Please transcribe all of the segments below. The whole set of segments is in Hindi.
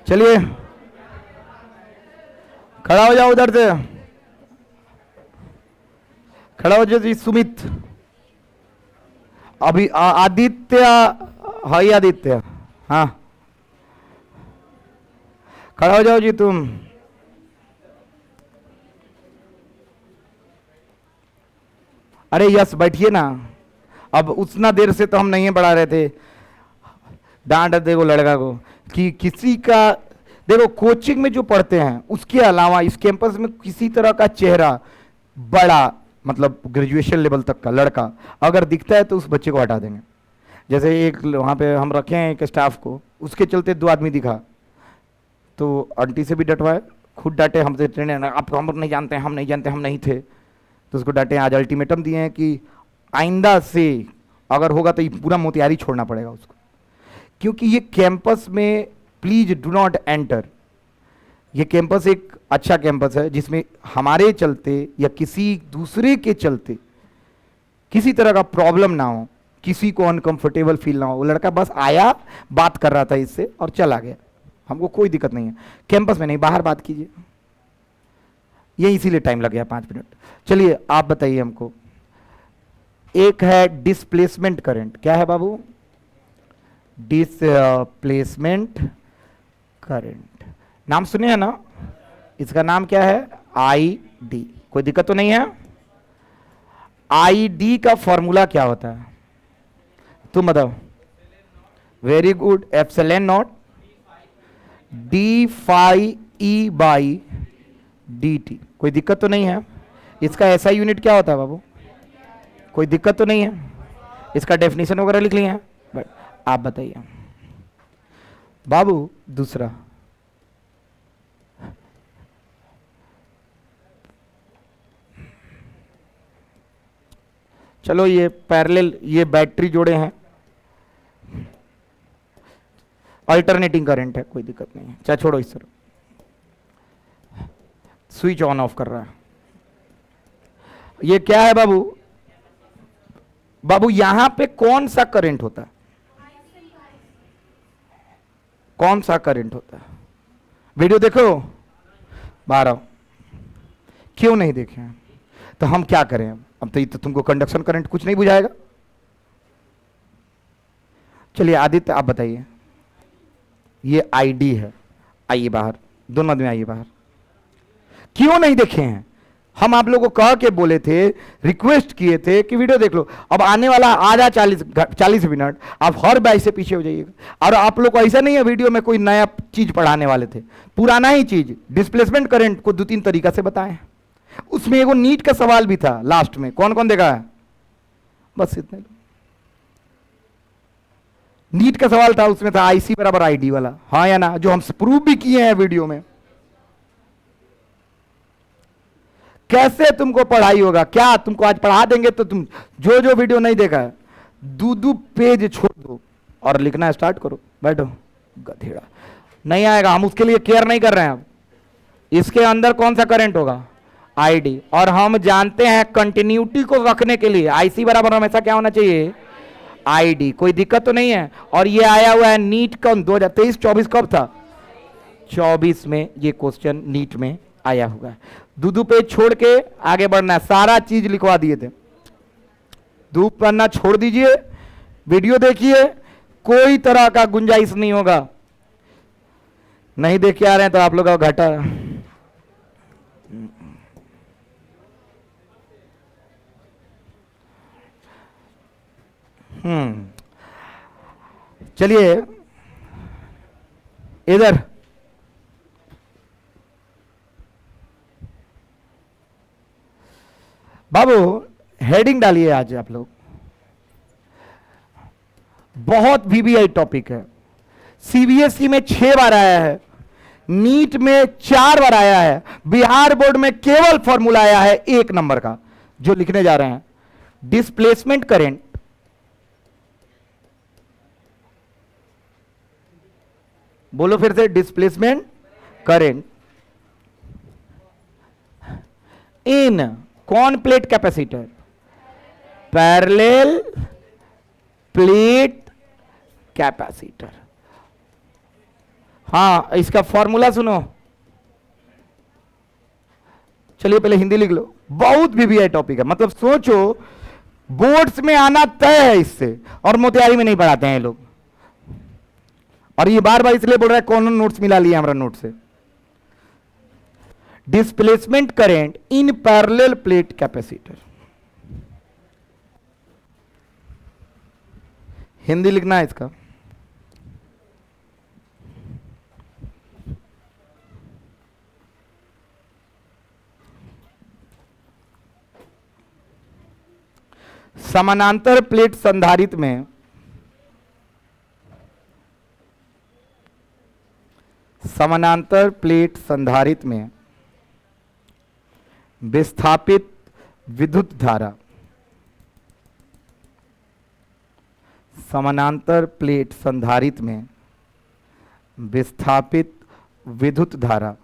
चलिए खड़ा हो जाओ उधर से, खड़ा हो जाओ जी। सुमित, अभी आदित्य, हाई आदित्य, हाँ खड़ा हो जाओ जी तुम। अरे यस बैठिए ना। अब उतना देर से तो हम नहीं बढ़ा रहे थे, डांट देखो लड़का को कि किसी का, देखो कोचिंग में जो पढ़ते हैं उसके अलावा इस कैंपस में किसी तरह का चेहरा बड़ा, मतलब ग्रेजुएशन लेवल तक का लड़का अगर दिखता है तो उस बच्चे को हटा देंगे। जैसे एक वहाँ पे हम रखे हैं एक स्टाफ को, उसके चलते 2 आदमी दिखा तो आंटी से भी डटवाए, खुद डांटे, हमसे ट्रेनर आप हम नहीं जानते, हम नहीं जानते, हम नहीं थे, तो उसको डांटे। आज अल्टीमेटम दिए हैं कि आइंदा से अगर होगा तो ये पूरा मोतिहारी छोड़ना पड़ेगा उसको, क्योंकि ये कैंपस में प्लीज डू नॉट एंटर। ये कैंपस एक अच्छा कैंपस है जिसमें हमारे चलते या किसी दूसरे के चलते किसी तरह का प्रॉब्लम ना हो, किसी को अनकंफर्टेबल फील ना हो। वो लड़का बस आया, बात कर रहा था इससे और चला गया, हमको कोई दिक्कत नहीं है। कैंपस में नहीं, बाहर बात कीजिए, ये इसीलिए टाइम लग गया 5 मिनट। चलिए आप बताइए हमको, एक है डिस्प्लेसमेंट करंट। क्या है बाबू? डिस्प्लेसमेंट करंट, नाम सुने हैं ना? इसका नाम क्या है? आईडी। कोई दिक्कत तो नहीं है? आईडी का फॉर्मूला क्या होता है तुम बताओ? Very good, epsilon naught D phi E by D T. कोई दिक्कत तो नहीं है? इसका ऐसा यूनिट क्या होता है बाबू? कोई दिक्कत तो नहीं है? इसका डेफिनेशन वगैरह लिख लिए हैं? बट आप बताइए बाबू। दूसरा, चलो ये पैरेलल, ये बैटरी जोड़े हैं, अल्टरनेटिंग करंट है, कोई दिक्कत नहीं है, चाहे छोड़ो इस तरह। स्विच ऑन ऑफ कर रहा है, ये क्या है बाबू? बाबू यहां पे कौन सा करंट होता है? कौन सा करंट होता है? वीडियो देखो, बाहर आओ। क्यों नहीं देखे हैं? तो हम क्या करें? अब तो ये तो तुमको कंडक्शन करंट कुछ नहीं बुझाएगा। चलिए आदित्य आप बताइए, ये आईडी है, आइए बाहर, दोनों आदमी आइए बाहर। क्यों नहीं देखे हैं? हम आप लोगों को कह के बोले थे, रिक्वेस्ट किए थे कि वीडियो देख लो। अब आने वाला आधा 40 मिनट आप हर बैच से पीछे हो जाइएगा। और आप लोग को ऐसा नहीं है वीडियो में कोई नया चीज पढ़ाने वाले थे, पुराना ही चीज, डिस्प्लेसमेंट करंट को 2-3 तरीका से बताएं। उसमें एगो नीट का सवाल भी था लास्ट में, कौन कौन देखा है? बस इतने। नीट का सवाल था, उसमें था आईसी बराबर आईडी वाला, हाँ या ना, जो हम प्रूव भी किए हैं वीडियो में। कैसे तुमको पढ़ाई होगा? क्या तुमको आज पढ़ा देंगे तो तुम जो जो वीडियो नहीं देखा है 2-2 पेज छोड़ दो और लिखना स्टार्ट करो, बैठो। गधेड़ा नहीं आएगा, हम उसके लिए केयर नहीं कर रहे हैं। अब इसके अंदर कौन सा करंट होगा? आईडी। और हम जानते हैं कंटिन्यूटी को रखने के लिए आईसी बराबर हमेशा क्या होना चाहिए? आईडी। कोई दिक्कत तो नहीं है? और ये आया हुआ है नीट का 2023-24 कब था? 24 में ये क्वेश्चन नीट में आया हुआ है। 2-2 पेज छोड़ के आगे बढ़ना है, सारा चीज लिखवा दिए थे। 2 पन्ना छोड़ दीजिए, वीडियो देखिए, कोई तरह का गुंजाइश नहीं होगा। नहीं देख के आ रहे हैं तो आप लोग का घाटा। चलिए इधर बाबू हेडिंग डालिए। आज आप लोग, बहुत वीवीआई टॉपिक है। सीबीएसई में 6 बार आया है, नीट में 4 बार आया है, बिहार बोर्ड में केवल फॉर्मूला आया है 1 नंबर का, जो लिखने जा रहे हैं। डिस्प्लेसमेंट करंट, बोलो फिर से, डिस्प्लेसमेंट करंट इन कौन plate capacitor? Parallel plate capacitor. हाँ, इसका फॉर्मूला सुनो। चलिए पहले हिंदी लिख लो। बहुत वीवीआई टॉपिक है, मतलब सोचो बोर्ड्स में आना तय है इससे, और मोतिहारी में नहीं पढ़ाते हैं ये लोग। और ये बार बार इसलिए बोल रहा है कौन नोट्स मिला लिया हमारा नोट से। Displacement current in parallel plate capacitor, Hindi लिखना है इसका। समानांतर प्लेट संधारित्र में समानांतर प्लेट संधारित्र में विस्थापित विद्युत धारा, समानांतर प्लेट संधारित्र में विस्थापित विद्युत धारा,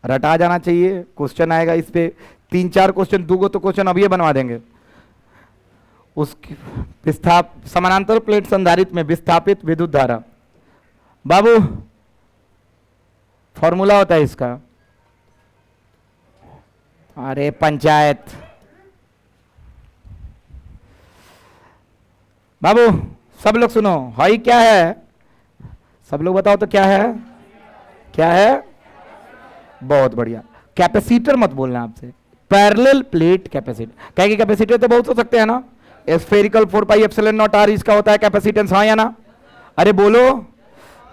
रटा जाना चाहिए। क्वेश्चन आएगा इस पे 3-4 क्वेश्चन, 2 तो क्वेश्चन अभी बनवा देंगे। उसकी समानांतर प्लेट संधारित्र में विस्थापित विद्युत धारा, बाबू फॉर्मूला होता है इसका। अरे पंचायत बाबू, सब लोग सुनो, हाई क्या है? सब लोग बताओ तो क्या है? क्या है? बहुत बढ़िया। कैपेसिटर मत बोलना आपसे, पैरेलल प्लेट कैपेसिटर। क्या कि कैपेसिटर तो बहुत हो सकते हैं ना। स्फेरिकल 4πε0r इसका होता है कैपेसिटेंस, हाँ या ना? अरे बोलो।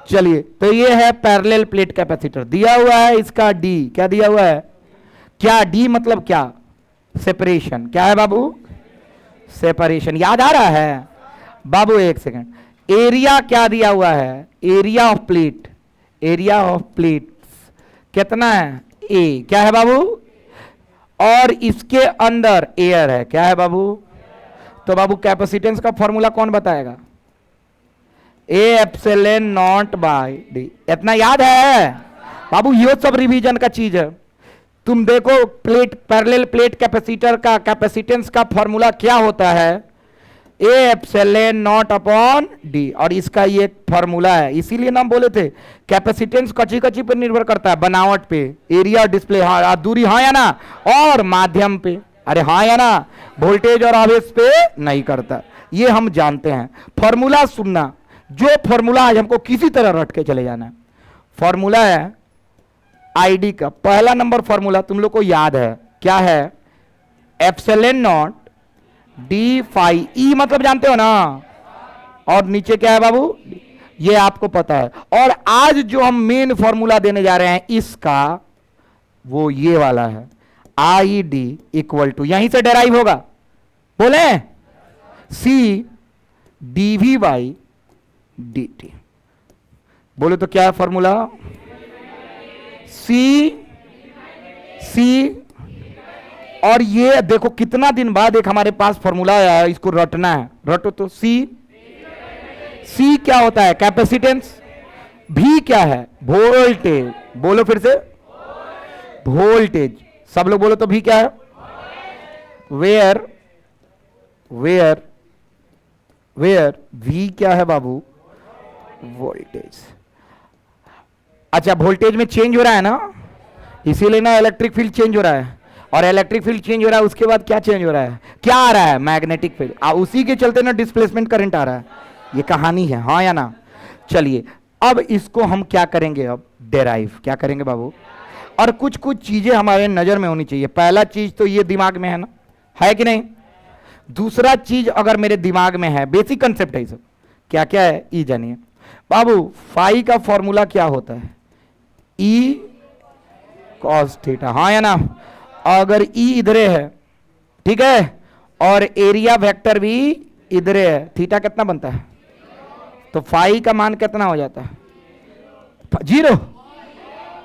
चलिए, तो ये है पैरेलल प्लेट कैपेसिटर। दिया हुआ है इसका डी, क्या दिया हुआ है? क्या डी मतलब क्या? सेपरेशन। क्या है बाबू? सेपरेशन। याद आ रहा है बाबू? एक सेकंड। एरिया क्या दिया हुआ है? Area of plate, area of plate कितना है? ए। क्या है बाबू? और इसके अंदर एयर है। क्या है बाबू? तो बाबू कैपेसिटेंस का फॉर्मूला कौन बताएगा? A epsilon naught by D. इतना याद है बाबू? ये सब रिवीजन का चीज है। तुम देखो प्लेट, पैरेलल प्लेट कैपेसिटर का कैपेसिटेंस का फॉर्मूला क्या होता है? ए एप्सिलॉन नॉट अपॉन डी, और इसका ये फॉर्मूला है। इसीलिए नाम बोले थे कैपेसिटेंस कच्ची कच्ची पर निर्भर करता है, बनावट पे, एरिया, डिस्प्ले, हाँ दूरी, हाँ या ना, और माध्यम पे, अरे हाँ या ना, वोल्टेज और आवेश पे नहीं करता। ये हम जानते हैं। फॉर्मूला सुनना, जो फॉर्मूला आज हमको किसी तरह रट के चले जाना है। फॉर्मूला है आईडी का, पहला नंबर फॉर्मूला तुम लोग को याद है, क्या है? Epsilon naught D phi E, मतलब जानते हो ना, और नीचे क्या है बाबू? ये आपको पता है। और आज जो हम मेन फॉर्मूला देने जा रहे हैं इसका, वो ये वाला है, आई डी इक्वल टू, यहीं से डेराइव होगा, बोले सी डीवी बाई डी टी। बोले तो क्या है फॉर्मूला? सी, और ये देखो कितना दिन बाद एक हमारे पास फॉर्मूला आया है, इसको रटना है। रटो तो। सी क्या होता है? कैपेसिटेंस। भी क्या है? वोल्टेज। बोलो फिर से, वोल्टेज। सब लोग बोलो तो भी क्या है? वेयर वी क्या है बाबू? वोल्टेज। अच्छा, वोल्टेज में चेंज हो रहा है ना, इसीलिए ना इलेक्ट्रिक फील्ड चेंज हो रहा है, और इलेक्ट्रिक फील्ड चेंज हो रहा है, उसके बाद क्या चेंज हो रहा है? क्या आ रहा है? Magnetic field. उसी के चलते ना डिस्प्लेसमेंट करंट आ रहा है। ये कहानी है, हाँ या ना? चलिए, अब इसको हम क्या करेंगे? अब डेराइव क्या करेंगे बाबू? और कुछ कुछ चीजें हमारे नजर में होनी चाहिए। पहला चीज तो ये दिमाग में है ना, है कि नहीं? दूसरा चीज अगर मेरे दिमाग में है, बेसिक कंसेप्ट है सब, क्या क्या है? ई जानिए बाबू। फाई का फॉर्मूला क्या होता है? ई कॉस थीटा, हाँ या ना? अगर ई इधरे है, ठीक है, और एरिया वेक्टर भी इधरे है, थीटा कितना बनता है? तो फाई का मान कितना हो जाता है? 0।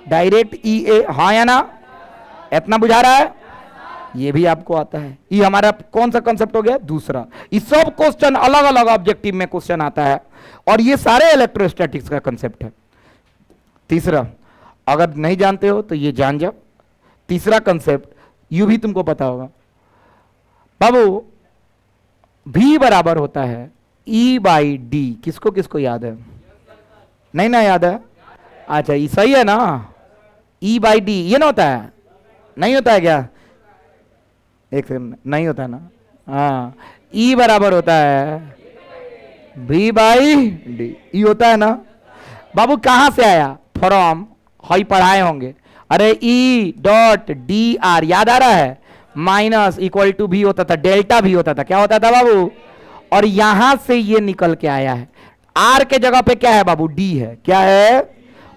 डायरेक्ट ई ए, हाँ या ना? इतना बुझा रहा है? ये भी आपको आता है। ये हमारा कौन सा कंसेप्ट हो गया? दूसरा। ये सब क्वेश्चन अलग अलग ऑब्जेक्टिव में क्वेश्चन आता है, और ये सारे इलेक्ट्रोस्टैटिक्स का कंसेप्ट है। तीसरा, अगर नहीं जानते हो तो ये जान जाओ। तीसरा कंसेप्ट यू भी तुमको पता होगा बाबू, भी बराबर होता है ई बाई डी, किसको किसको याद है? नहीं ना याद है? अच्छा ये सही है ना? ई बाई डी ये ना होता है? नहीं होता है क्या? एक सेकंड, नहीं होता है ना? हाँ, ई बराबर होता है वी बाई डी, ई होता है ना बाबू? कहां से आया? फ्रॉम, हाई पढ़ाए होंगे। अरे ई डॉट डी आर याद आ रहा है? माइनस इक्वल टू भी होता था, डेल्टा भी होता था। क्या होता था बाबू? और यहां से ये निकल के आया है। आर के जगह पे क्या है बाबू? डी है। क्या है?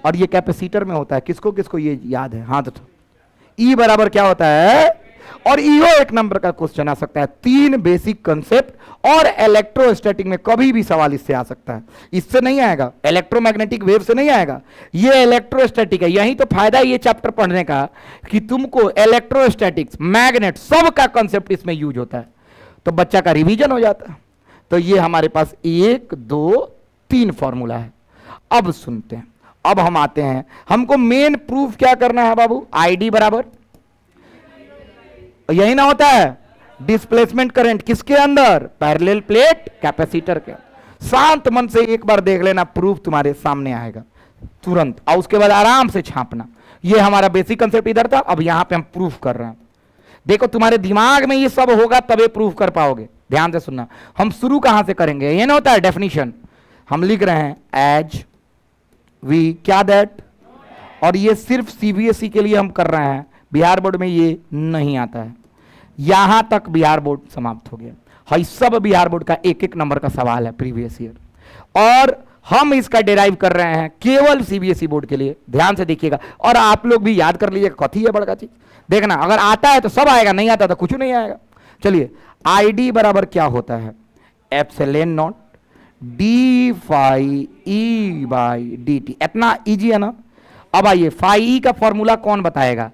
और ये कैपेसिटर में होता है। किसको किसको ये याद है? हाथ तो ई बराबर क्या होता है? और ईओ एक नंबर का क्वेश्चन आ सकता है। 3 बेसिक कंसेप्ट और इलेक्ट्रोस्टैटिक में कभी भी सवाल इससे आ सकता है। इससे नहीं आएगा, इलेक्ट्रोमैग्नेटिक वेव से नहीं आएगा, ये इलेक्ट्रोस्टैटिक है। यही तो फायदा है ये चैप्टर पढ़ने का कि तुमको इलेक्ट्रोस्टैटिक्स, मैग्नेट सब का कंसेप्ट इसमें यूज होता है, तो बच्चा का रिवीजन हो जाता है। तो ये हमारे पास 1 2 3 फॉर्मूला है। अब सुनते हैं, अब हम आते हैं, हमको मेन प्रूफ क्या करना है बाबू? आईडी बराबर यही ना होता है, डिस्प्लेसमेंट करंट किसके अंदर? पैरेलल प्लेट कैपेसिटर के। शांत मन से एक बार देख लेना, प्रूफ तुम्हारे सामने आएगा तुरंत, और उसके बाद आराम से छापना। ये हमारा बेसिक कंसेप्ट इधर था, अब यहां पे हम प्रूफ कर रहे हैं। देखो तुम्हारे दिमाग में ये सब होगा तबे प्रूफ कर पाओगे। ध्यान से सुनना, हम शुरू कहां से करेंगे? ये ना होता है डेफिनेशन, हम लिख रहे हैं एज वी क्या दैट, और ये सिर्फ सीबीएसई के लिए हम कर रहे हैं, बिहार बोर्ड में ये नहीं आता है। यहां तक बिहार बोर्ड समाप्त हो गया। हाई सब बिहार बोर्ड का 1-1 नंबर का सवाल है प्रीवियस ईयर, और हम इसका डिराइव कर रहे हैं केवल सीबीएसई बोर्ड के लिए। ध्यान से देखिएगा, और आप लोग भी याद कर लीजिएगा कथी है बड़का चीज। देखना, अगर आता है तो सब आएगा, नहीं आता तो कुछ नहीं आएगा। चलिए, आईडी बराबर क्या होता है? Epsilon naught D phi E by D T. इतना इजी है ना? अब आइए, फाई ई का फॉर्मूला कौन बताएगा?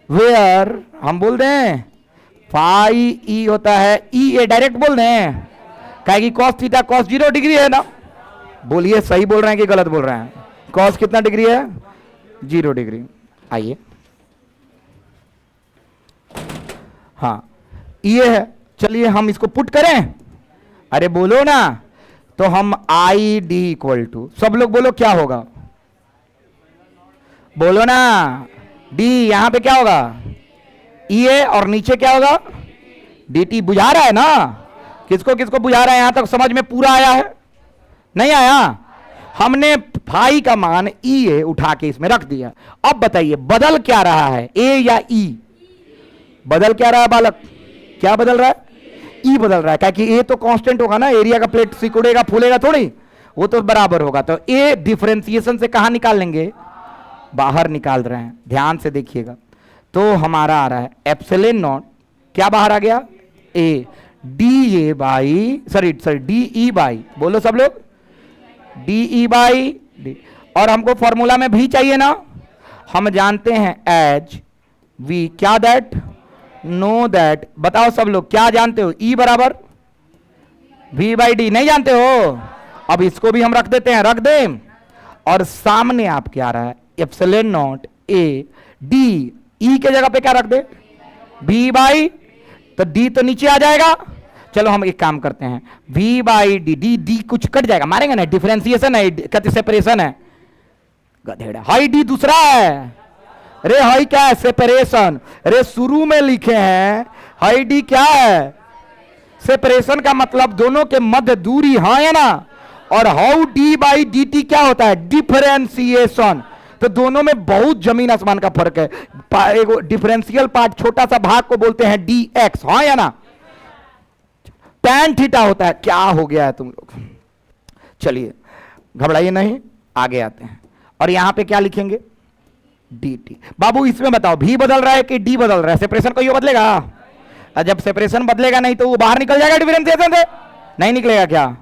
वेयर हम बोल दें फाई ई होता है ई ए, डायरेक्ट बोल दें, कहे कि कॉस थीटा कॉस 0 डिग्री है ना? बोलिए सही बोल रहे हैं कि गलत बोल रहे हैं? कॉस कितना डिग्री है? 0 डिग्री। आइए, हाँ ये है। चलिए हम इसको पुट करें, अरे बोलो ना, तो हम आई डी इक्वल टू, सब लोग बोलो क्या होगा? बोलो ना, डी यहां पे क्या होगा? ई ए, और नीचे क्या होगा? D T. बुझा रहा है ना? किसको किसको बुझा रहा है? यहां तक समझ में पूरा आया है? नहीं आया? हमने फाई का मान ई ए उठा के इसमें रख दिया। अब बताइए बदल क्या रहा है, ए या ई? बदल क्या रहा है बालक? क्या बदल रहा है? ई बदल रहा है, क्या कि ए तो कांस्टेंट होगा ना, एरिया का प्लेट सिकुड़ेगा फूलेगा थोड़ी, वो तो बराबर होगा। तो ए डिफरेंशिएशन से कहां निकाल लेंगे? बाहर निकाल रहे हैं। ध्यान से देखिएगा, तो हमारा आ रहा है एप्सिलॉन नॉट, क्या बाहर आ गया? A D A by sorry D E by, बोलो सब लोग, डी ई बाई डी। और हमको फॉर्मूला में भी चाहिए ना, हम जानते हैं एज वी क्या दैट नो दैट। बताओ सब लोग क्या जानते हो? ई बराबर वी बाई डी। नहीं जानते हो? अब इसको भी हम रख देते हैं, रख दें, और सामने आपके आ रहा है एप्सिलॉन नॉट ए डी, ई के जगह पे क्या रख दे? वी बाई, तो डी तो नीचे आ जाएगा। चलो हम एक काम करते हैं, V by D, D D कुछ कट जाएगा, मारेंगे ना, डिफरेंशिएशन है, कहते सेपरेशन है, गधेड़ा। हाई डी दूसरा है, अरे हाई क्या है? सेपरेशन। अरे शुरू में लिखे हैं हाई डी क्या है? सेपरेशन का मतलब दोनों के मध्य दूरी, हाँ है ना? और how D by D T क्या होता है? डिफरेंशिएशन। तो दोनों में बहुत जमीन आसमान का फर्क है। डिफरेंशियल पार्ट छोटा सा भाग को बोलते हैं डी एक्स, हाँ या ना? टैन थीटा होता है। क्या हो गया है तुम लोग? चलिए घबराइए नहीं, आगे आते हैं, और यहां पे क्या लिखेंगे? D T. बाबू इसमें बताओ भी बदल रहा है कि डी बदल रहा है? सेपरेशन को ये बदलेगा, और जब सेपरेशन बदलेगा नहीं तो वो बाहर निकल जाएगा डिफरेंशिएशन से, नहीं निकलेगा क्या?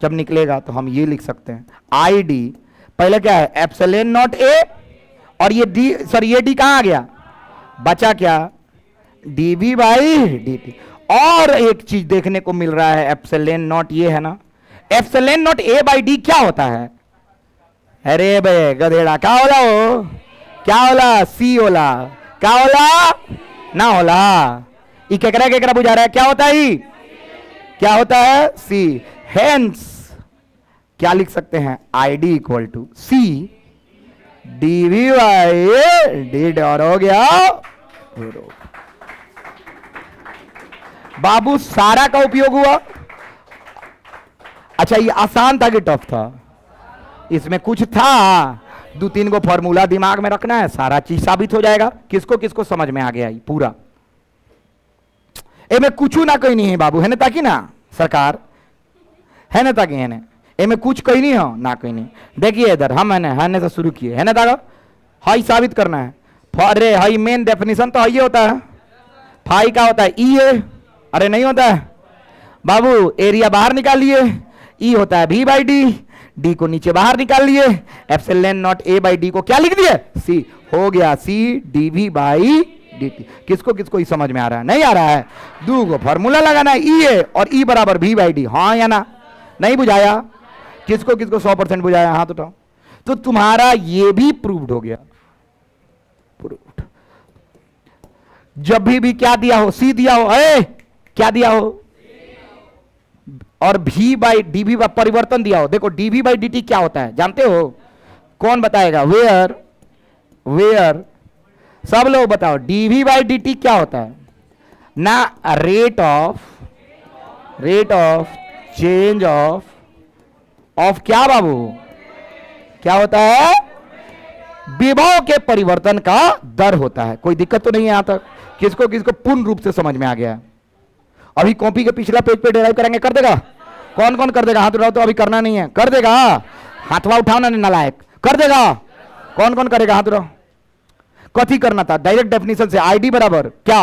जब निकलेगा तो हम ये लिख सकते हैं आई डी, पहले क्या है? एप्सिलॉन नॉट ए, और ये डी सॉरी ये डी कहां आ गया? बचा क्या? D V by D T. और एक चीज देखने को मिल रहा है, एप्सिलॉन नॉट ये है ना, epsilon naught A by D क्या होता है? अरे बे गधेड़ा, क्या होला वो? क्या होला? सी होला, क्या होला? ना होला। ये केकरा केकरा बुझा रहा है? क्या होता है? क्या होता है? सी। हेंस क्या लिख सकते हैं? I D equal to C D V by D dot. हो गया। बाबू सारा का उपयोग हुआ। अच्छा ये आसान था कि टफ था? इसमें कुछ था, दो तीन को फॉर्मूला दिमाग में रखना है, सारा चीज साबित हो जाएगा। किसको किसको समझ में आ गया ये पूरा? ए में कुछ ना कहीं नहीं है बाबू, है ना? ताकि ना सरकार है ना, ताकि है ना ए में कुछ कहीं नहीं हो ना, कहीं नहीं। देखिए इधर हम है ना से शुरू किए, है ना ताकि हाई साबित करना है। अरे हाई मेन डेफिनेशन तो हाई होता है। फाई का होता है ई है। अरे नहीं होता है बाबू, एरिया बाहर निकालिए, ई होता है भी बाई डी, डी को नीचे बाहर निकाल लिए, epsilon naught A by D को क्या लिख दिए? सी। हो गया C D V by D T. किसको किसको ही समझ में आ रहा है? नहीं आ रहा है? दो को फॉर्मूला लगाना है, ई है और ई बराबर भी बाई डी। हाँ या ना? नहीं बुझाया? किसको किसको 100% बुझाया? हाथ उठाओ। तो तुम्हारा ये भी प्रूव्ड हो गया। प्रूव्ड। जब भी क्या दिया हो? सी दिया हो, क्या दिया हो? और भी बाई डी भी परिवर्तन दिया हो। देखो डी भी बाई डी टी क्या होता है जानते हो? कौन बताएगा? वेयर वेयर सब लोग बताओ, डी भी बाई डी टी क्या होता है? ना रेट ऑफ चेंज ऑफ क्या बाबू? क्या होता है? विभव के परिवर्तन का दर होता है। कोई दिक्कत तो नहीं है यहां तक? किसको किसको पूर्ण रूप से समझ में आ गया? अभी कॉपी के पिछला पेज पे डेराइव करेंगे, कर देगा? कौन कौन कर देगा? हाथ उठाओ। तो अभी करना नहीं है, कर देगा? हाथवा उठाओ ना नालायक, कर देगा? कौन कौन करेगा? हाथ उठाओ। कथी करना था? डायरेक्ट डेफिनेशन से आईडी बराबर क्या?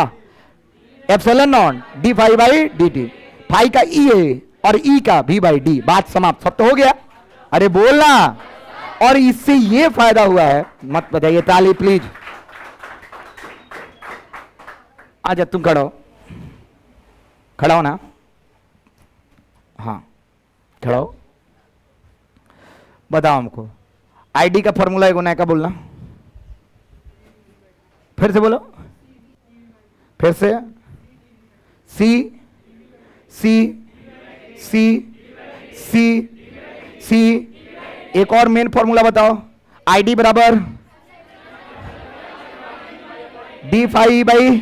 Epsilon naught D phi by D T. Phi का ई है और ई का भी बाई डी। बात समाप्त। सब तो हो गया? अरे बोलना। और इससे ये फायदा हुआ है, मत बताइए, ताली प्लीज। आजा तुम खड़ो, खड़ा हो ना? हाँ खड़ा हो। बताओ हमको आईडी का फॉर्मूला एक का बोलना। फिर से बोलो, फिर से। सी सी सी सी सी। एक और मेन फॉर्मूला बताओ। आईडी बराबर D phi by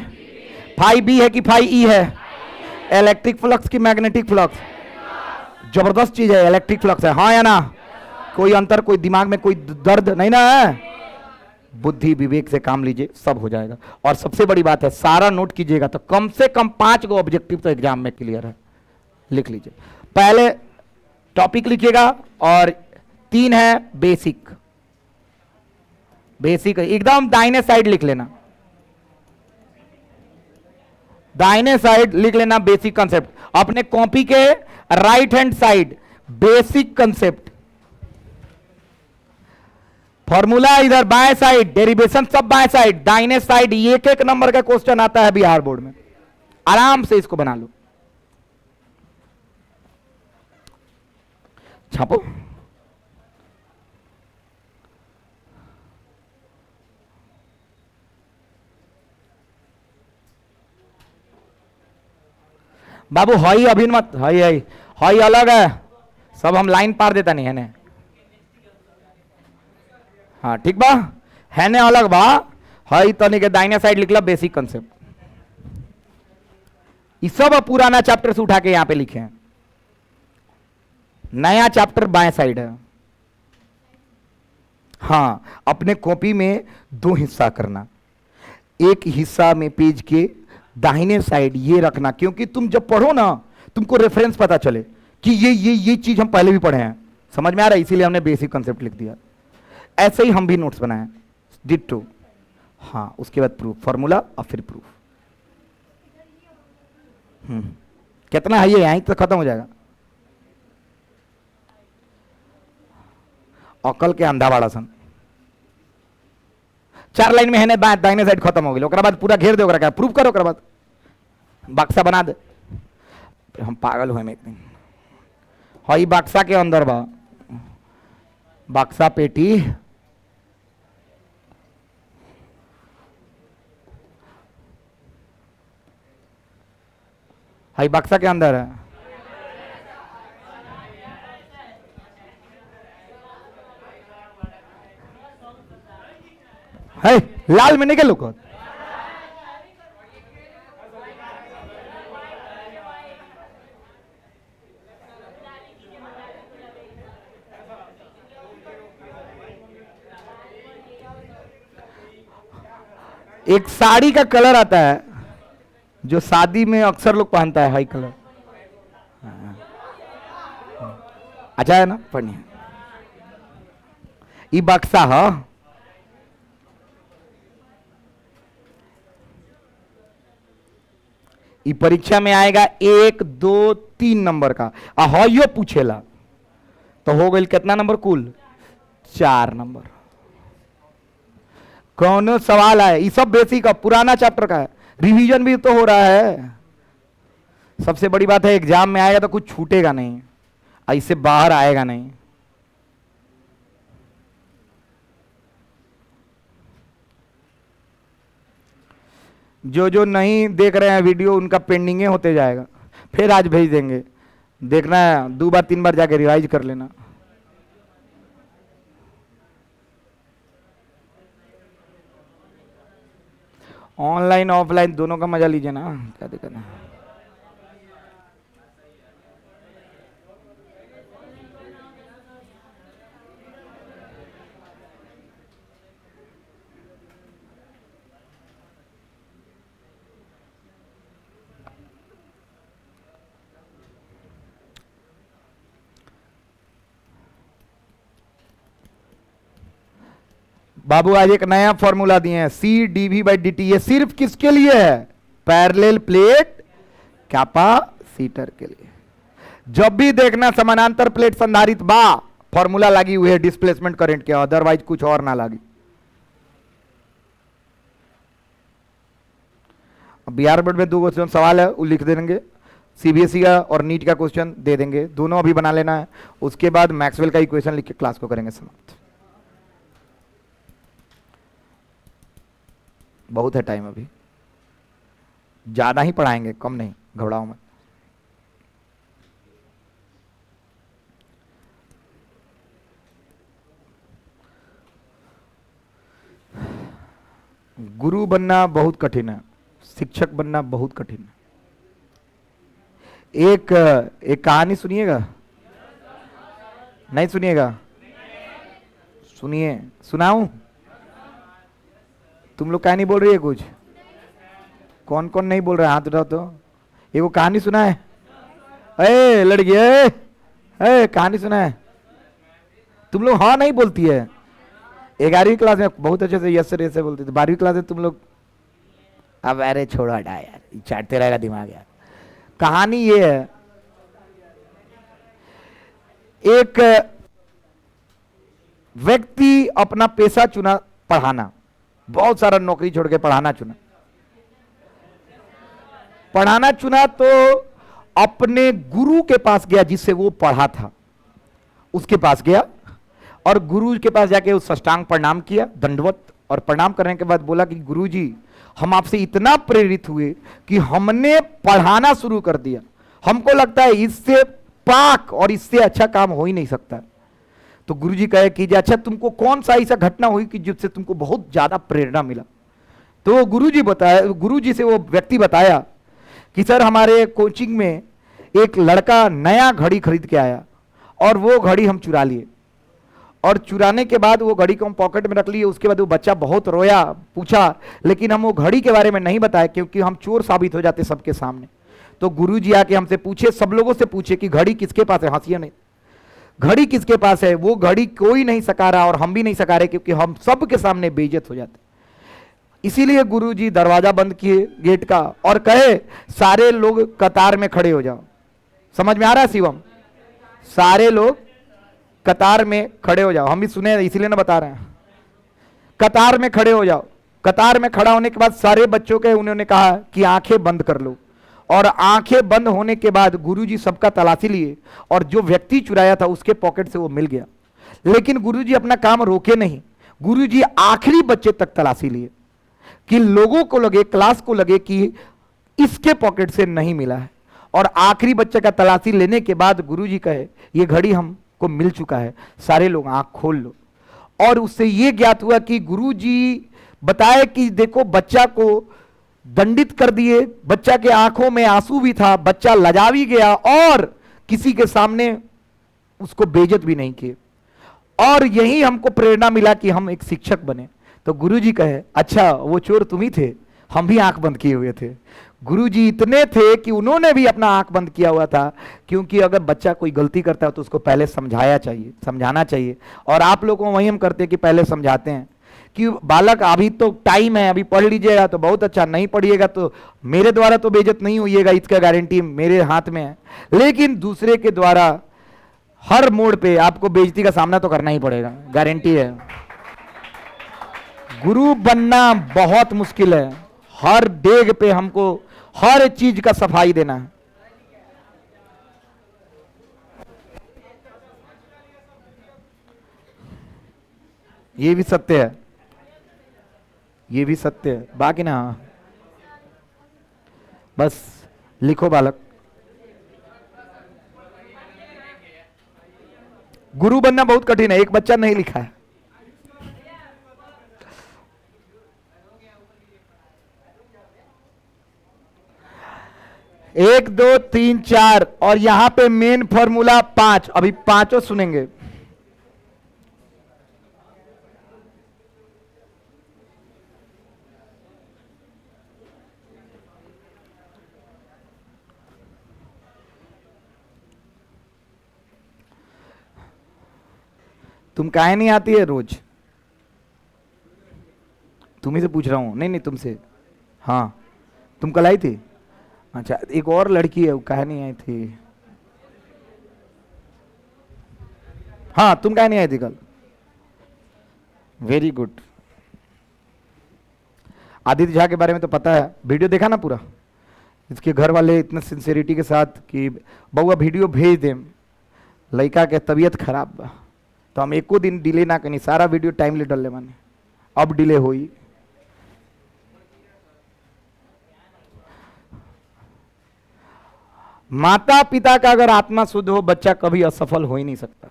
phi B है कि फाई ई है? इलेक्ट्रिक फ्लक्स की मैग्नेटिक फ्लक्स? जबरदस्त चीज है, इलेक्ट्रिक फ्लक्स है। हाँ या ना? कोई अंतर, कोई दिमाग में कोई दर्द नहीं ना है? बुद्धि विवेक से काम लीजिए, सब हो जाएगा। और सबसे बड़ी बात है, सारा नोट कीजिएगा तो कम से कम 5 गो ऑब्जेक्टिव तो एग्जाम में क्लियर है। लिख लीजिए, पहले टॉपिक लिखिएगा और 3 है बेसिक। बेसिक एकदम दाहिने साइड लिख लेना, दाहिने साइड लिख लेना बेसिक कंसेप्ट। अपने कॉपी के right hand side basic concept, formula इधर बाएं साइड, डेरिवेशन सब बाएं साइड, दाहिने साइड एक एक नंबर का क्वेश्चन आता है बिहार बोर्ड में। आराम से इसको बना लो, छापो। बाबू हई अभी मत, हई हई हई अलग है, सब हम लाइन पार देता नहीं है ने। हाँ ठीक बा, है ने अलग बा। हई तनी के दाहिने साइड लिखला बेसिक कंसेप्ट। ये सब पुराना चैप्टर से उठा के यहां पे लिखे हैं, नया चैप्टर बाएं साइड है। हाँ, अपने कॉपी में 2 हिस्सा करना, एक हिस्सा में पेज के दाहिने साइड ये रखना, क्योंकि तुम जब पढ़ो ना तुमको रेफरेंस पता चले कि ये चीज हम पहले भी पढ़े हैं, समझ में आ रहा है, इसीलिए हमने बेसिक कंसेप्ट लिख दिया। ऐसे ही हम भी नोट्स बनाए डिट्टो। हाँ, उसके बाद प्रूफ, फॉर्मूला और फिर प्रूफ। कितना है ये, यहीं तो खत्म हो जाएगा। अकल के अंधा बाड़ा सन, 4 लाइन में है ने दाहिने साइड खत्म हो गई, ओकरा बाद पूरा घेर दे, ओकरा प्रूफ करो, ओकरा बाद बक्सा बना दे। हम पागल हुए में इतने। हई बक्सा के अंदर बा, बक्सा पेटी, हई बक्सा के अंदर है। है लाल में नहीं के लोग एक साड़ी का कलर आता है जो शादी में अक्सर लोग पहनता है, हाई कलर। अच्छा है ना, पढ़िए। ये बक्सा है, ये परीक्षा में आएगा 1 2 3 नंबर का। यो पूछेला तो हो गई कितना नंबर कुल? 4 नंबर। कौन सवाल है? ये सब बेसिक का पुराना चैप्टर का है, रिवीजन भी तो हो रहा है। सबसे बड़ी बात है एग्जाम में आएगा तो कुछ छूटेगा नहीं, इससे बाहर आएगा नहीं। जो जो नहीं देख रहे हैं वीडियो उनका पेंडिंगे होते जाएगा, फिर आज भेज देंगे। देखना है 2 बार 3 बार जाके रिवाइज कर लेना। ऑनलाइन ऑफलाइन दोनों का मजा लीजिए ना, क्या दिक्कत है। बाबू आज एक नया फॉर्मूला दिए हैं, सी डीवी बाई डी टी। ये सिर्फ किसके लिए है? पैरेलल प्लेट कैपेसिटर के लिए। जब भी देखना समानांतर प्लेट संधारित बा, फॉर्मूला लगी हुई है डिस्प्लेसमेंट करंट के, अदरवाइज कुछ और ना लगी। बिहार बोर्ड में 2 क्वेश्चन सवाल है, वो लिख देंगे। सीबीएसई का और नीट का क्वेश्चन दे देंगे, दोनों अभी बना लेना है। उसके बाद मैक्सवेल का इक्वेशन लिख के क्लास को करेंगे समाप्त। बहुत है टाइम अभी, ज्यादा ही पढ़ाएंगे, कम नहीं, घबराओ मत। गुरु बनना बहुत कठिन है, शिक्षक बनना बहुत कठिन है। एक कहानी सुनिएगा? नहीं सुनिएगा? सुनिए, सुनाऊं? तुम लोग क्या नहीं बोल रही है कुछ? कौन कौन नहीं बोल रहा है? हाथ उठाओ तो। एगो कहानी सुना है? ए लड़की, ए कहानी सुना है? तुम लोग हाँ नहीं बोलती है। 11वीं क्लास में बहुत अच्छे से यस सर ऐसे बोलती थी, 12वीं क्लास में तुम लोग अब अरे छोड़ो हटा यार, चाटते रहेगा दिमाग यार। कहानी ये है, एक व्यक्ति अपना पेशा चुना पढ़ाना, बहुत सारा नौकरी छोड़ के पढ़ाना चुना। पढ़ाना चुना तो अपने गुरु के पास गया जिससे वो पढ़ा था, उसके पास गया और गुरु के पास जाके उस साष्टांग प्रणाम किया, दंडवत। और प्रणाम करने के बाद बोला कि गुरु जी, हम आपसे इतना प्रेरित हुए कि हमने पढ़ाना शुरू कर दिया। हमको लगता है इससे पाक और इससे अच्छा काम हो ही नहीं सकता। तो गुरुजी कहे कि अच्छा तुमको कौन सा ऐसा घटना हुई कि जिससे तुमको बहुत ज्यादा प्रेरणा मिला? तो गुरुजी से वो व्यक्ति बताया कि सर हमारे कोचिंग में एक लड़का नया घड़ी खरीद के आया और वो घड़ी हम चुरा लिए, और चुराने के बाद वो घड़ी को हम पॉकेट में रख लिए। उसके बाद वो बच्चा बहुत रोया, पूछा, लेकिन हम वो घड़ी के बारे में नहीं बताया क्योंकि हम चोर साबित हो जाते सबके सामने। तो गुरुजी आके हमसे पूछे, सब लोगों से पूछे कि घड़ी किसके पास है? हंसिए नहीं, घड़ी किसके पास है? वो घड़ी कोई नहीं सका रहा और हम भी नहीं सका रहे क्योंकि हम सबके सामने बेइज्जत हो जाते। इसीलिए गुरुजी दरवाजा बंद किए गेट का और कहे सारे लोग कतार में खड़े हो जाओ। समझ में आ रहा है शिवम? सारे लोग कतार में खड़े हो जाओ। हम भी सुने इसीलिए ना बता रहे हैं, कतार में खड़े हो जाओ। कतार में खड़ा होने के बाद सारे बच्चों के उन्होंने कहा कि आंखें बंद कर लो, और आंखें बंद होने के बाद गुरुजी सबका तलाशी लिए और जो व्यक्ति चुराया था उसके पॉकेट से वो मिल गया। लेकिन गुरुजी अपना काम रोके नहीं, गुरुजी आखिरी बच्चे तक तलाशी लिए कि लोगों को लगे, क्लास को लगे कि इसके पॉकेट से नहीं मिला है। और आखिरी बच्चे का तलाशी लेने के बाद गुरुजी कहे ये घड़ी हमको मिल चुका है, सारे लोग आंख खोल लो। और उससे ये ज्ञात हुआ कि गुरुजी बताए कि देखो बच्चा को दंडित कर दिए, बच्चा के आंखों में आंसू भी था, बच्चा लजा भी गया और किसी के सामने उसको बेइज्जत भी नहीं किए। और यही हमको प्रेरणा मिला कि हम एक शिक्षक बने। तो गुरुजी कहे अच्छा वो चोर तुम ही थे, हम भी आंख बंद किए हुए थे। गुरुजी इतने थे कि उन्होंने भी अपना आंख बंद किया हुआ था, क्योंकि अगर बच्चा कोई गलती करता है तो उसको पहले समझाना चाहिए। और आप लोगों को वही हम करते हैं कि पहले समझाते हैं कि बालक अभी तो टाइम है, अभी पढ़ लीजिएगा तो बहुत अच्छा, नहीं पढ़िएगा तो मेरे द्वारा तो बेइज्जत नहीं होइएगा, इसका गारंटी मेरे हाथ में है, लेकिन दूसरे के द्वारा हर मोड़ पे आपको बेइज्जती का सामना तो करना ही पड़ेगा, गारंटी है। गुरु बनना बहुत मुश्किल है, हर डेग पे हमको हर चीज का सफाई देना है। ये भी सत्य है, ये भी सत्य है, बाकी ना बस लिखो बालक। गुरु बनना बहुत कठिन है, एक बच्चा नहीं लिखा है। एक दो तीन चार और यहां पे मेन फॉर्मूला 5, अभी पांचों सुनेंगे। तुम काहे नहीं आती है रोज? तुम्ही से पूछ रहा हूं, नहीं नहीं तुमसे। हाँ तुम कल आई थी? अच्छा एक और लड़की है वो काहे नहीं आई थी? हाँ तुम काहे नहीं आई थी कल? Very good. आदित्य झा के बारे में तो पता है, वीडियो देखा ना पूरा? इसके घर वाले इतने सिंसियरिटी के साथ कि बउआ वीडियो भेज दे, लड़का के तबीयत खराब बा, तो हम एको दिन डिले ना कनी, सारा वीडियो टाइमली डाल ले माने। अब डिले हुई। माता पिता का अगर आत्मा शुद्ध हो, बच्चा कभी असफल हो ही नहीं सकता।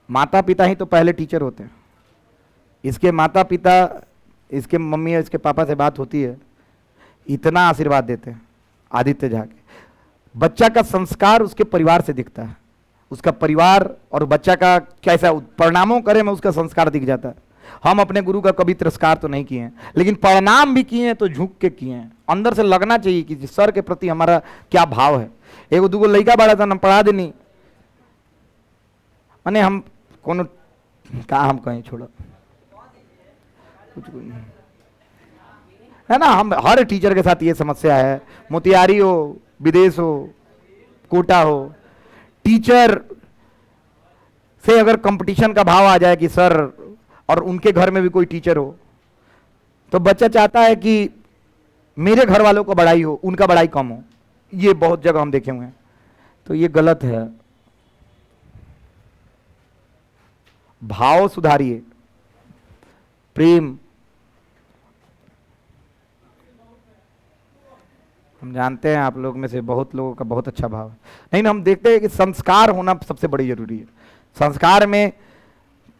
माता पिता ही तो पहले टीचर होते हैं। इसके माता पिता, इसके मम्मी और इसके पापा से बात होती है, इतना आशीर्वाद देते हैं आदित्य झा के। बच्चा का संस्कार उसके परिवार से दिखता है, उसका परिवार और बच्चा का कैसा परिणामों करे में उसका संस्कार दिख जाता है। हम अपने गुरु का कभी तिरस्कार तो नहीं किए हैं, लेकिन परिणाम भी किए हैं तो झुक के किए हैं। अंदर से लगना चाहिए कि सर के प्रति हमारा क्या भाव है। एगो दूगो लड़का बड़ा था, हम पढ़ा देनी, अने हम कोनो का हम कहीं छोड़ो कुछ है ना। हम हर टीचर के साथ ये समस्या है, मोतिहारी हो, विदेश हो, कोटा हो, टीचर से अगर कंपटीशन का भाव आ जाए कि सर, और उनके घर में भी कोई टीचर हो, तो बच्चा चाहता है कि मेरे घर वालों को बड़ाई हो, उनका बड़ाई कम हो। ये बहुत जगह हम देखे हुए हैं, तो ये गलत है। भाव सुधारिए, प्रेम। हम जानते हैं आप लोग में से बहुत लोगों का बहुत अच्छा भाव है, नहीं ना, हम देखते हैं कि संस्कार होना सबसे बड़ी जरूरी है। संस्कार में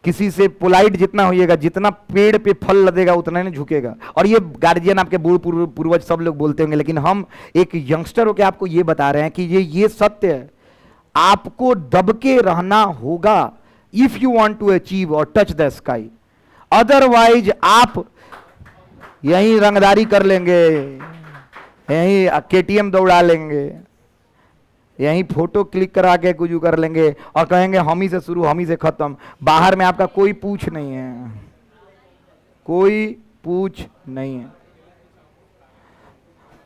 किसी से पोलाइट जितना होइएगा, जितना पेड़ पे फल लगेगा उतना नहीं झुकेगा। और ये गार्जियन आपके पूर्वज सब लोग बोलते होंगे, लेकिन हम एक यंगस्टर होकर आपको ये बता रहे हैं कि ये सत्य है। आपको दबके रहना होगा if you want to achieve और टच द स्काई, अदरवाइज आप यहीं रंगदारी कर लेंगे, यहीं केटीएम दौड़ा लेंगे, यहीं फोटो क्लिक करा के कुछ कर लेंगे और कहेंगे हम ही से शुरू हम ही से खत्म। बाहर में आपका कोई पूछ नहीं है, कोई पूछ नहीं है।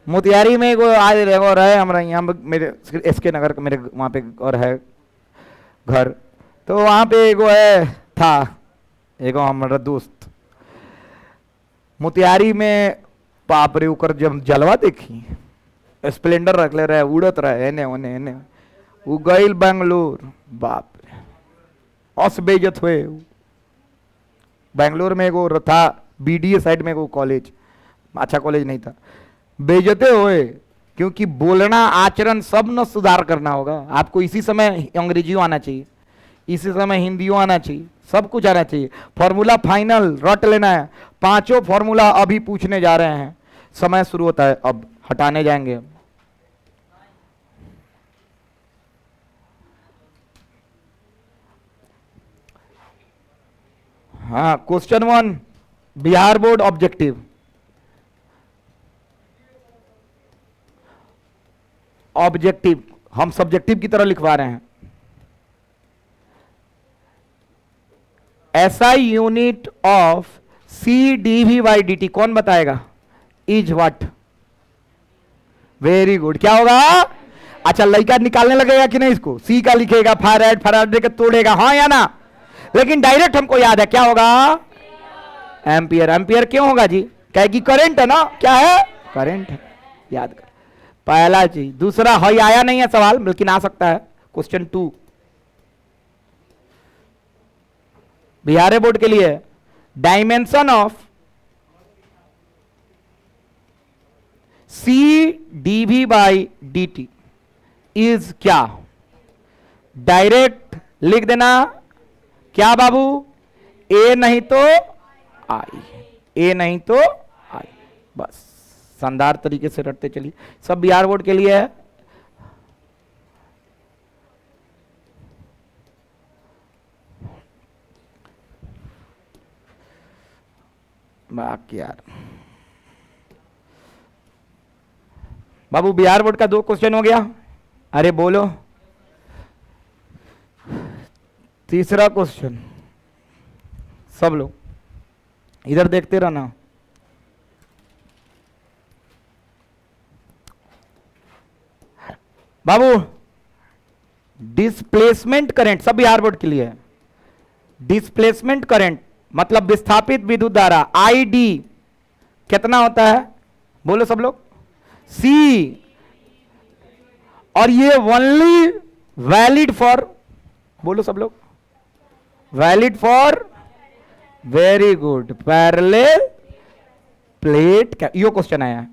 मोतिहारी में एगो आज और है हमारा यहाँ, मेरे एसके नगर का, मेरे वहाँ पे और है घर, तो वहाँ पे एगो है था एगो हमारा दोस्त मोतिहारी में, बाप रे ओकर जब जलवा देखी, स्प्लेंडर रख ले रहे, उड़त रहे एने ओने एने, वो गईल बेंगलोर, बाप रे अस बेइज्जत हुए। बेंगलोर में एगो था बीडीए साइड में एगो कॉलेज, अच्छा कॉलेज नहीं था, बेइज्जते हुए, क्योंकि बोलना आचरण सब न सुधार करना होगा। आपको इसी समय अंग्रेजियों आना चाहिए, इसी समय हिंदियों आना चाहिए, सब कुछ आना चाहिए। फॉर्मूला फाइनल रट लेना है, पांचों फॉर्मूला अभी पूछने जा रहे हैं, समय शुरू होता है, अब हटाने जाएंगे। हाँ, question 1 Bihar board objective. Objective हम सब्जेक्टिव की तरह लिखवा रहे हैं। SI unit of C D V by D T कौन बताएगा? Is what? Very good. क्या होगा? अच्छा, लड़का निकालने लगेगा कि नहीं इसको? सी का लिखेगा, फैराड, फैराडे का तोड़ेगा, हाँ या ना? लेकिन डायरेक्ट हमको याद है, क्या होगा? एम्पियर। एम्पियर क्यों होगा जी? क्या कि करंट है ना? क्या है? करंट है, याद कर। पहला चीज। दूसरा, हई आया नहीं है सवाल, लेकिन आ सकता है। क्वेश्चन 2 बिहार बोर्ड के लिए, dimension of C D V by D T is क्या? डायरेक्ट लिख देना। क्या बाबू? ए नहीं तो आई, ए नहीं तो आई, बस शानदार तरीके से रटते चलिए। सब बिहार बोर्ड के लिए है। बाकी यार बाबू, बिहार बोर्ड का 2 क्वेश्चन हो गया। अरे बोलो। तीसरा क्वेश्चन, सब लोग इधर देखते रहना। बाबू, डिस्प्लेसमेंट करंट, सब बिहार बोर्ड के लिए है। डिस्प्लेसमेंट करंट मतलब विस्थापित विद्युत धारा, आई डी कितना होता है? बोलो सब लोग। सी। और ये ओनली वैलिड फॉर, बोलो सब लोग, valid for, very good, parallel plate. Yo question आया है,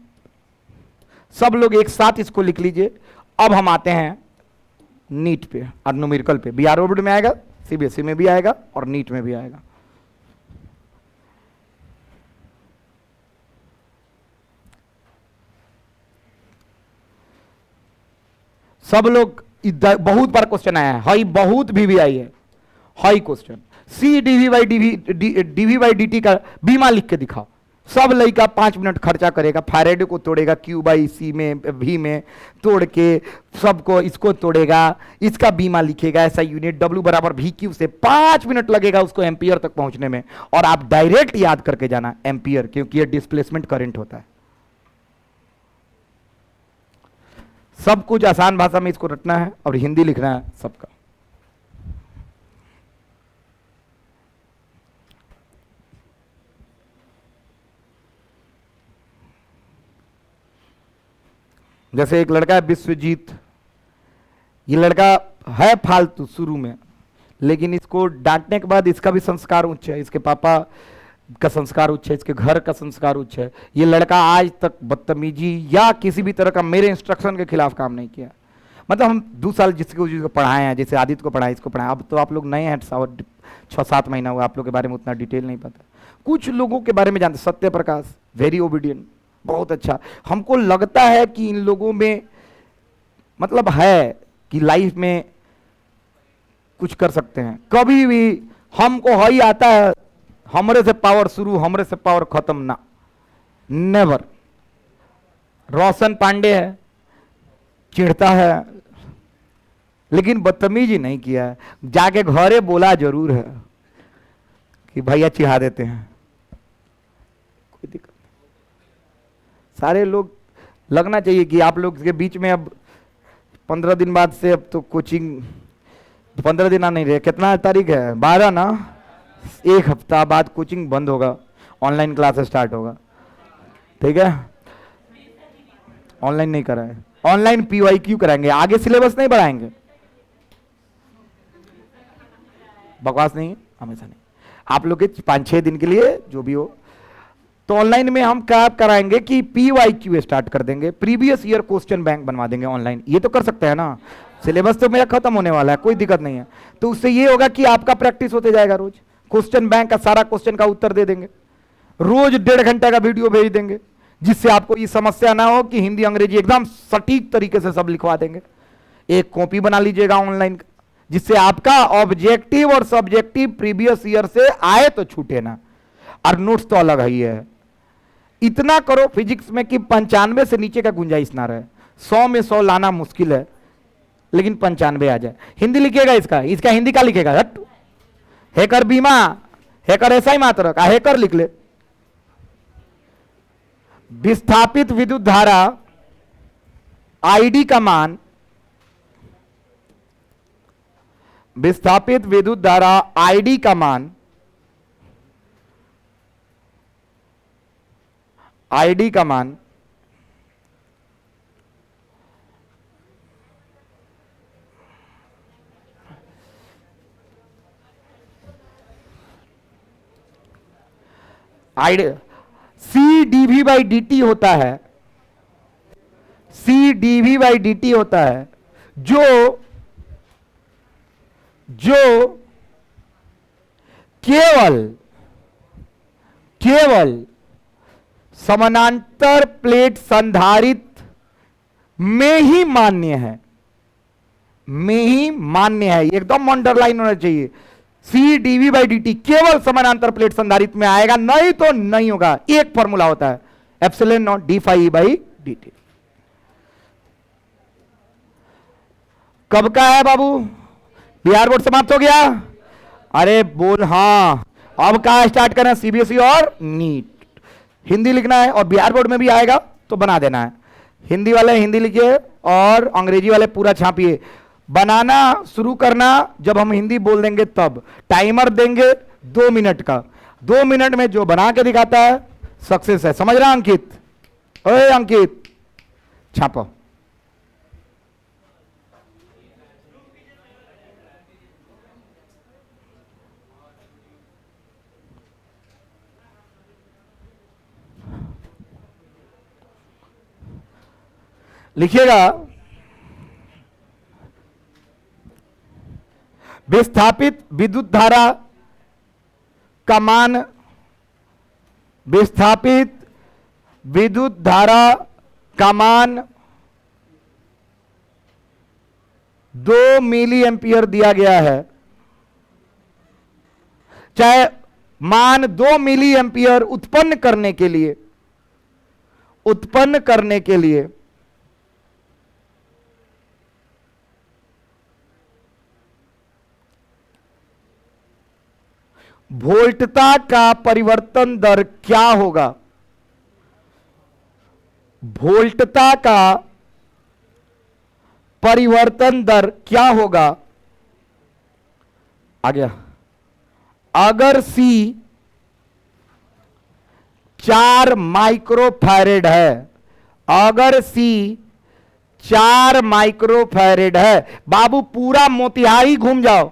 सब लोग एक साथ इसको लिख लीजिए। अब हम आते हैं नीट पे और न्यूमेरिकल पे। बिहार बोर्ड में आएगा, सीबीएसई में भी आएगा और नीट में भी आएगा। सब लोग, बहुत बार क्वेश्चन आया है, हाई बहुत भी आई है। High question, C D V by D T का बीमा लिख के दिखाओ। सब लड़का 5 मिनट खर्चा करेगा, फैराडे को तोड़ेगा, क्यू बाई सी में भी में तोड़ के सबको, इसको तोड़ेगा, इसका बीमा लिखेगा, ऐसा यूनिट डब्ल्यू बराबर वी क्यू से 5 मिनट लगेगा उसको एम्पियर तक पहुंचने में। और आप डायरेक्ट याद करके जाना एम्पियर, क्योंकि ये डिस्प्लेसमेंट करंट होता है। सब कुछ आसान भाषा में इसको रटना है और हिंदी लिखना है सबका। जैसे एक लड़का है विश्वजीत, ये लड़का है फालतू शुरू में, लेकिन इसको डांटने के बाद इसका भी संस्कार उच्च है, इसके पापा का संस्कार उच्च है, इसके घर का संस्कार उच्च है। ये लड़का आज तक बदतमीजी या किसी भी तरह का मेरे इंस्ट्रक्शन के खिलाफ काम नहीं किया। मतलब हम 2 साल जिसको पढ़ाए हैं, जैसे आदित्य को पढ़ाए, इसको पढ़ाए। अब तो आप लोग नए हैं, 6-7 महीना हुआ, आप लोग के बारे में उतना डिटेल नहीं पता। कुछ लोगों के बारे में जानते, सत्य प्रकाश वेरी ओबीडियंट, बहुत अच्छा। हमको लगता है कि इन लोगों में मतलब है कि लाइफ में कुछ कर सकते हैं। कभी भी हमको हई आता है, हमरे से पावर शुरू, हमरे से पावर खत्म, ना, नेवर। रोशन पांडे है, चिढ़ता है लेकिन बदतमीजी नहीं किया है, जाके घरे बोला जरूर है कि भैया चिढ़ा देते हैं, कोई दिक्कत नहीं। सारे लोग लगना चाहिए कि आप लोग के बीच में अब 15 दिन बाद से, अब तो कोचिंग 15 दिन नहीं रहे, कितना तारीख है? 12 ना, 1 हफ्ता बाद कोचिंग बंद होगा, ऑनलाइन क्लास स्टार्ट होगा, ठीक है? ऑनलाइन नहीं कराए, ऑनलाइन पीवाईक्यू कराएंगे, आगे सिलेबस नहीं बढ़ाएंगे। बकवास नहीं है, हमेशा नहीं। आप लोग के 5-6 दिन के लिए जो भी हो, तो ऑनलाइन में हम क्या कराएंगे कि पीवाईक्यू स्टार्ट कर देंगे, प्रीवियस ईयर क्वेश्चन बैंक बनवा देंगे ऑनलाइन। ये तो कर सकते हैं ना, सिलेबस तो मेरा खत्म होने वाला है, कोई दिक्कत नहीं है। तो उससे ये होगा कि आपका प्रैक्टिस होते जाएगा, रोज क्वेश्चन बैंक का सारा क्वेश्चन का उत्तर दे देंगे। रोज 1.5 घंटे का वीडियो भेज देंगे, जिससे आपको ये समस्या ना हो कि हिंदी अंग्रेजी एकदम सटीक तरीके से सब लिखवा देंगे। एक कॉपी बना लीजिएगा ऑनलाइन, जिससे आपका ऑब्जेक्टिव और सब्जेक्टिव प्रीवियस ईयर से आए तो छूटे ना, और नोट्स तो अलग ही है। इतना करो फिजिक्स में कि 95 से नीचे का गुंजाइश ना रहे। 100 में 100 लाना मुश्किल है, लेकिन 95 आ जाए। हिंदी लिखिएगा, इसका हिंदी का लिखेगा, हट हैकर बीमा, हैकर ऐसा ही मात्र का हैकर लिख ले। विस्थापित विद्युत धारा आईडी का मान, विस्थापित विद्युत धारा आईडी का मान, आईडी का मान सी डीवी बाई डी टी होता है, C D V by D T होता है, जो केवल समानांतर प्लेट संधारित्र में ही मान्य है, में ही मान्य है। एकदम अंडरलाइन होना चाहिए। सी डीवी बाई डी टी केवल समानांतर प्लेट संधारित्र में आएगा, नहीं तो नहीं होगा। एक फॉर्मूला होता है, epsilon naught D phi by D t. कब का है बाबू? बिहार बोर्ड समाप्त हो गया? अरे बोल हाँ। अब कहा स्टार्ट करना? सीबीएसई और नीट। हिंदी लिखना है, और बिहार बोर्ड में भी आएगा तो बना देना है। हिंदी वाले हिंदी लिखिए और अंग्रेजी वाले पूरा छापिए। बनाना शुरू करना जब हम हिंदी बोल देंगे तब। टाइमर देंगे 2 मिनट का। 2 मिनट में जो बना के दिखाता है सक्सेस है। समझ रहा अंकित? ओए अंकित, छापो। लिखिएगा, विस्थापित विद्युत धारा का मान, विस्थापित विद्युत धारा का मान 2 मिली एम्पियर दिया गया है। चाहे मान 2 मिली एम्पियर उत्पन्न करने के लिए वोल्टता का परिवर्तन दर क्या होगा? वोल्टता का परिवर्तन दर क्या होगा? आ गया। अगर C 4 माइक्रोफैरेड है, अगर C 4 माइक्रोफैरेड है, बाबू पूरा मोतिहारी घूम जाओ,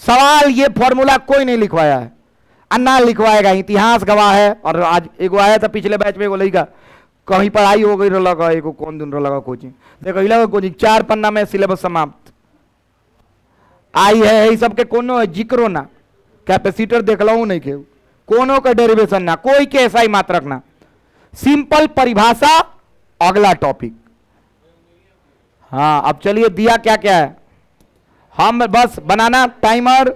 सवाल ये फॉर्मूला कोई नहीं लिखवाया है। अन्ना लिखवाएगा, इतिहास गवाह है। और आज एगो आया था पिछले बैच में, एगो लड़का कहीं पढ़ाई हो गई लगा, एगो कौन दिन लगा कोचिंग, देखो लगा कोचिंग 4 पन्ना में सिलेबस समाप्त आई है। ये सबके कोनो जिक्रो ना, कैपेसिटर देख लो नहीं के, कोनो का डेरिवेशन ना, कोई के ऐसा ही मात्रक ना, सिंपल परिभाषा। अगला टॉपिक। हाँ अब चलिए, दिया क्या क्या है, हम बस बनाना टाइमर।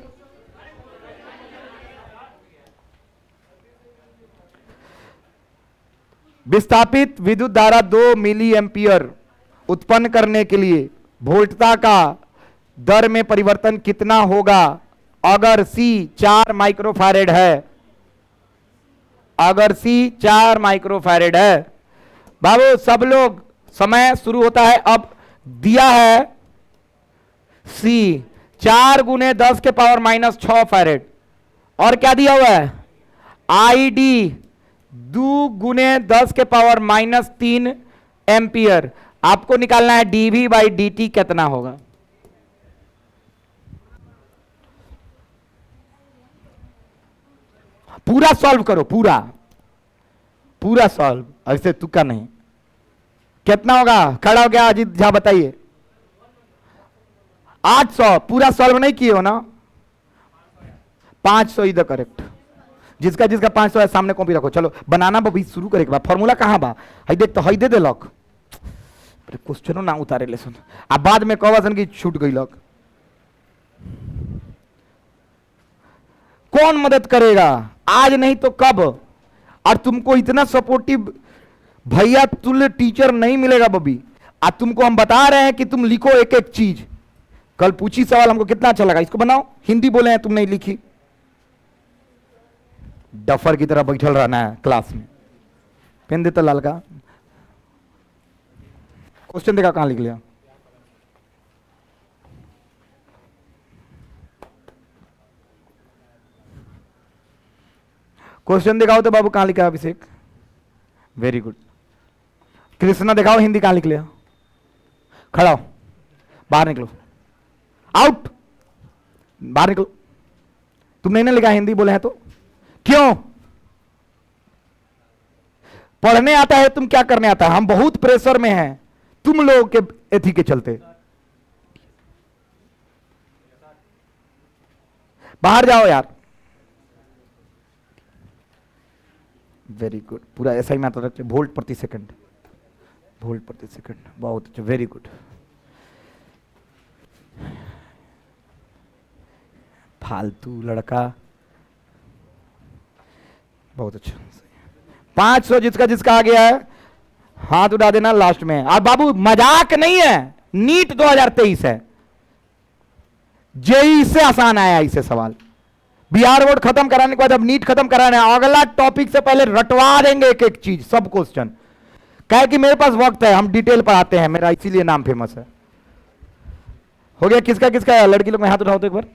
विस्थापित विद्युत धारा 2 मिली एम्पियर उत्पन्न करने के लिए वोल्टता का दर में परिवर्तन कितना होगा अगर C 4 माइक्रोफैरेड है? अगर C 4 माइक्रोफैरेड है, बाबू सब लोग, समय शुरू होता है। अब दिया है C 4 गुने 10 के पावर -6 फैरेड, और क्या दिया हुआ है? ID 2 गुने 10 के पावर -3 एम्पियर। आपको निकालना है dV बाई dt कितना होगा। पूरा सॉल्व करो, पूरा सॉल्व, ऐसे तुक्का नहीं। कितना होगा? खड़ा हो गया अजीत झा, बताइए। 800। पूरा सॉल्व नहीं किए हो ना? 500 इज द करेक्ट। जिसका जिसका 500 है सामने कॉपी रखो। चलो बनाना बबी शुरू करे के बाद फॉर्मूला कहाँ बा, हई देख तो हई दे दे लक क्वेश्चनो ना उतारे ले सुन, अब बाद में कहवा की छूट गई लक। कौन मदद करेगा, आज नहीं तो कब। और तुमको इतना सपोर्टिव भैया तुल्य टीचर नहीं मिलेगा बबी। आज तुमको हम बता रहे हैं कि तुम लिखो एक एक चीज। कल पूछी सवाल हमको कितना अच्छा लगा, इसको बनाओ। हिंदी बोले हैं तुम नहीं लिखी, डफर की तरह बैठल रहना है क्लास में। पेन देता लाल का, क्वेश्चन देखा कहां लिख लिया। क्वेश्चन दिखाओ तो बाबू कहां लिखा है अभिषेक, वेरी गुड। कृष्णा दिखाओ हिंदी कहां लिख लिया, खड़ा हो, बाहर निकलो, आउट, बाहर निकलो। तुमने नहीं लिखा हिंदी बोले हैं तो क्यों, पढ़ने आता है, तुम क्या करने आता है। हम बहुत प्रेशर में हैं तुम लोगों के एथी के चलते। बाहर जाओ यार, वेरी गुड। पूरा ऐसा ही मैटर रखते, वोल्ट प्रति सेकंड, वोल्ट प्रति सेकंड, बहुत अच्छा, वेरी गुड। फालतू लड़का, बहुत अच्छा। 500 जिसका जिसका आ गया है हाथ उठा देना लास्ट में। और बाबू मजाक नहीं है, नीट 2023 है, जेई से आसान आया इसे सवाल। बिहार बोर्ड खत्म कराने के बाद अब नीट खत्म कराने, अगला टॉपिक से पहले रटवा देंगे एक एक चीज, सब क्वेश्चन। कहे कि मेरे पास वक्त है, हम डिटेल पढ़ाते हैं, मेरा इसीलिए नाम फेमस है। हो गया, किसका किसका है? लड़की लोग में हाथ उठाओ तो एक बार।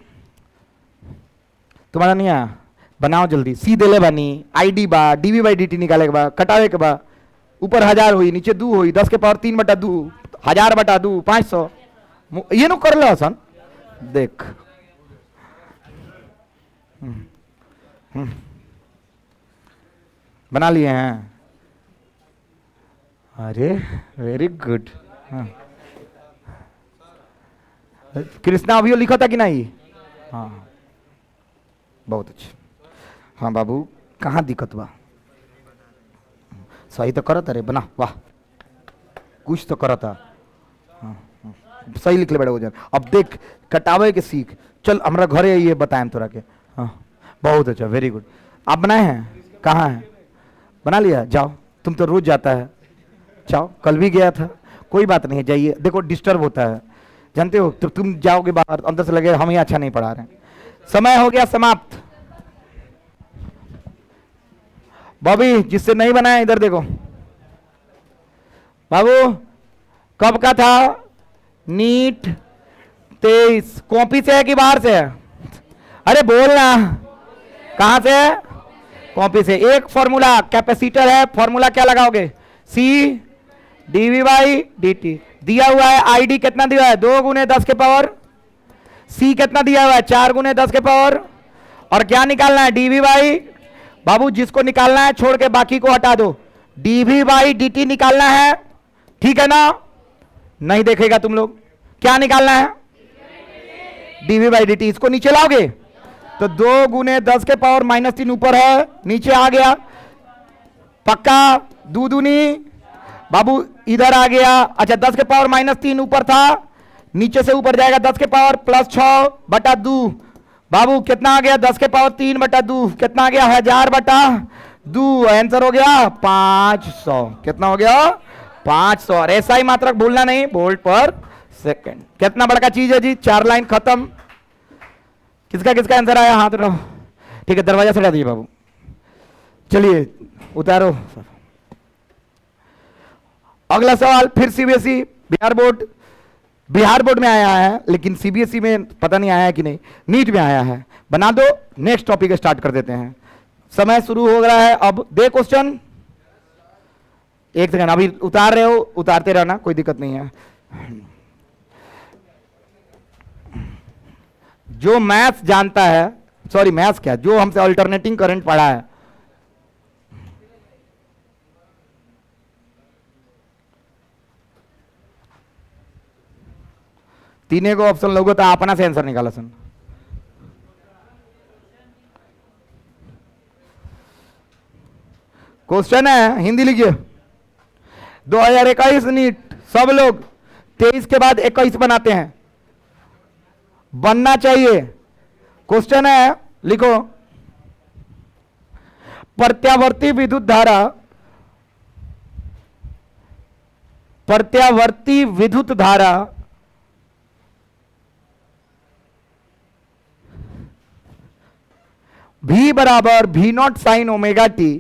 तुम्हारा नहीं आया, बनाओ जल्दी। सी देले बानी, आईडी बा, डीवी बाई डी टी निकाले के बा, कटावे के बा। ऊपर 1000 हुई, नीचे 2 हुई, 10 के पावर 3/2, 1000/2, 500। ये नो कर लो हसन, देख। बना लिए हैं, अरे वेरी गुड। कृष्णा अभी लिखा था कि नहीं? हाँ बहुत अच्छा। हाँ बाबू कहाँ दिक्कत बा, सही तो करत अरे बना, वाह कुछ तो करता। हाँ, हाँ, सही लिख ले बड़े वजन। अब देख कटावे के सीख, चल हमारा घरे ये बताएं तोरा के। हाँ बहुत अच्छा, वेरी गुड। आप बनाए हैं, कहाँ है? बना लिया, जाओ, तुम तो रोज जाता है, जाओ। कल भी गया था, कोई बात नहीं है, जाइए। देखो डिस्टर्ब होता है जानते हो, तो तुम जाओगे बाहर, अंदर से लगे हम ही अच्छा नहीं पढ़ा रहे हैं। समय हो गया समाप्त। बॉबी जिससे नहीं बनाया इधर देखो। बाबू कब का था? नीट 23। कॉपी से है कि बाहर से है? अरे बोलना, कहां से है? कॉपी से। एक फॉर्मूला कैपेसिटर है, फॉर्मूला क्या लगाओगे? सी डीवी बाई डी टी। दिया हुआ है आईडी कितना दिया है? 2 × 10 के पावर। सी कितना दिया हुआ है? 4 × 10 के पावर। और क्या निकालना है? D v by. बाबू जिसको निकालना है छोड़ के बाकी को हटा दो। डीवी बाई डी टी निकालना है, ठीक है ना? नहीं देखेगा तुम लोग, क्या निकालना है? D v by D t. इसको नीचे लाओगे तो 2 × 10 के पावर -3 ऊपर है, नीचे आ गया पक्का। 2 दूनी बाबू इधर आ गया। अच्छा 10 के पावर -3 ऊपर था, नीचे से ऊपर जाएगा 10 के पावर +6/2। बाबू कितना आ गया? 10 के पावर 3/2। कितना आ गया? 1000/2। आंसर हो गया 500। कितना हो गया? 500। और ऐसा ही मात्रक भूलना नहीं, वोल्ट पर सेकंड। कितना बड़ा चीज है जी, 4 लाइन खत्म। किसका किसका आंसर आया हाथ उठाओ। ठीक है दरवाजा से हटा दीजिए बाबू। चलिए उतारो। अगला सवाल फिर सीबीएसई बिहार बोर्ड में आया है, लेकिन सीबीएसई में पता नहीं आया है कि नहीं, नीट में आया है। बना दो, नेक्स्ट टॉपिक स्टार्ट कर देते हैं। समय शुरू हो रहा है, अब दे क्वेश्चन। एक सेकंड, अभी उतार रहे हो, उतारते रहना, कोई दिक्कत नहीं है। जो मैथ्स जानता है, सॉरी मैथ्स क्या, जो हमसे अल्टरनेटिंग करंट पढ़ा है, तीने को ऑप्शन लोगे तो अपना से आंसर निकाला सन। क्वेश्चन है, हिंदी लिखिए। 2021 नीट सब लोग 23 के बाद 21 बनाते हैं, बनना चाहिए। क्वेश्चन है, लिखो। प्रत्यावर्ती विद्युत धारा, प्रत्यावर्ती विद्युत धारा V बराबर V not sine omega T,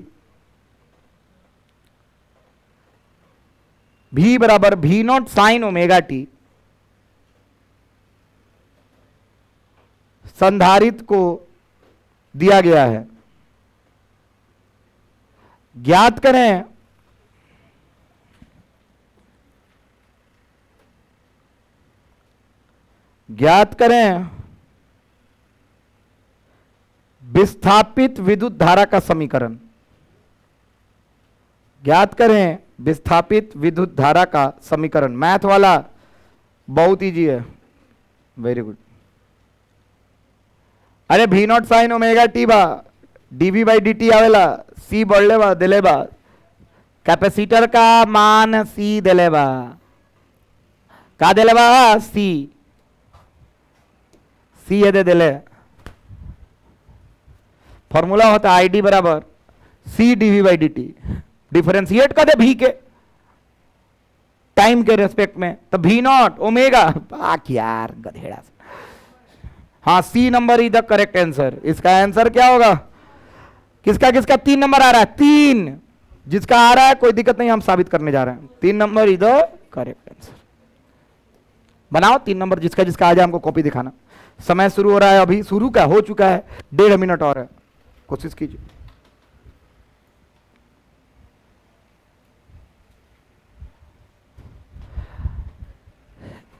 V बराबर V not sine omega T संधारित्र को दिया गया है। ज्ञात करें विस्थापित विद्युत धारा का समीकरण। ज्ञात करें विस्थापित विद्युत धारा का समीकरण। मैथ वाला बहुत इजी है, वेरी गुड। अरे V not sine omega T बा dv बाई dt आवेला, C बढ़ले बा दिले बा, कैपेसिटर का मान C दिले बा, का दिले बा C ये दे दिले। फॉर्मूला होता है ID बराबर C dv by dt, differentiate कर दे V के टाइम के रेस्पेक्ट में, तो V नॉट ओमेगा, बाक यार गधेड़ा। हाँ, C number is the correct answer. इसका आंसर क्या होगा? किसका किसका 3 नंबर आ रहा है? 3 जिसका आ रहा है कोई दिक्कत नहीं, हम साबित करने जा रहे हैं। 3 number is the correct answer. बनाओ 3 नंबर, जिसका जिसका आ जाए हमको कॉपी दिखाना। समय शुरू हो रहा है, अभी शुरू का हो चुका है, 1.5 मिनट और है, कोशिश कीजिए।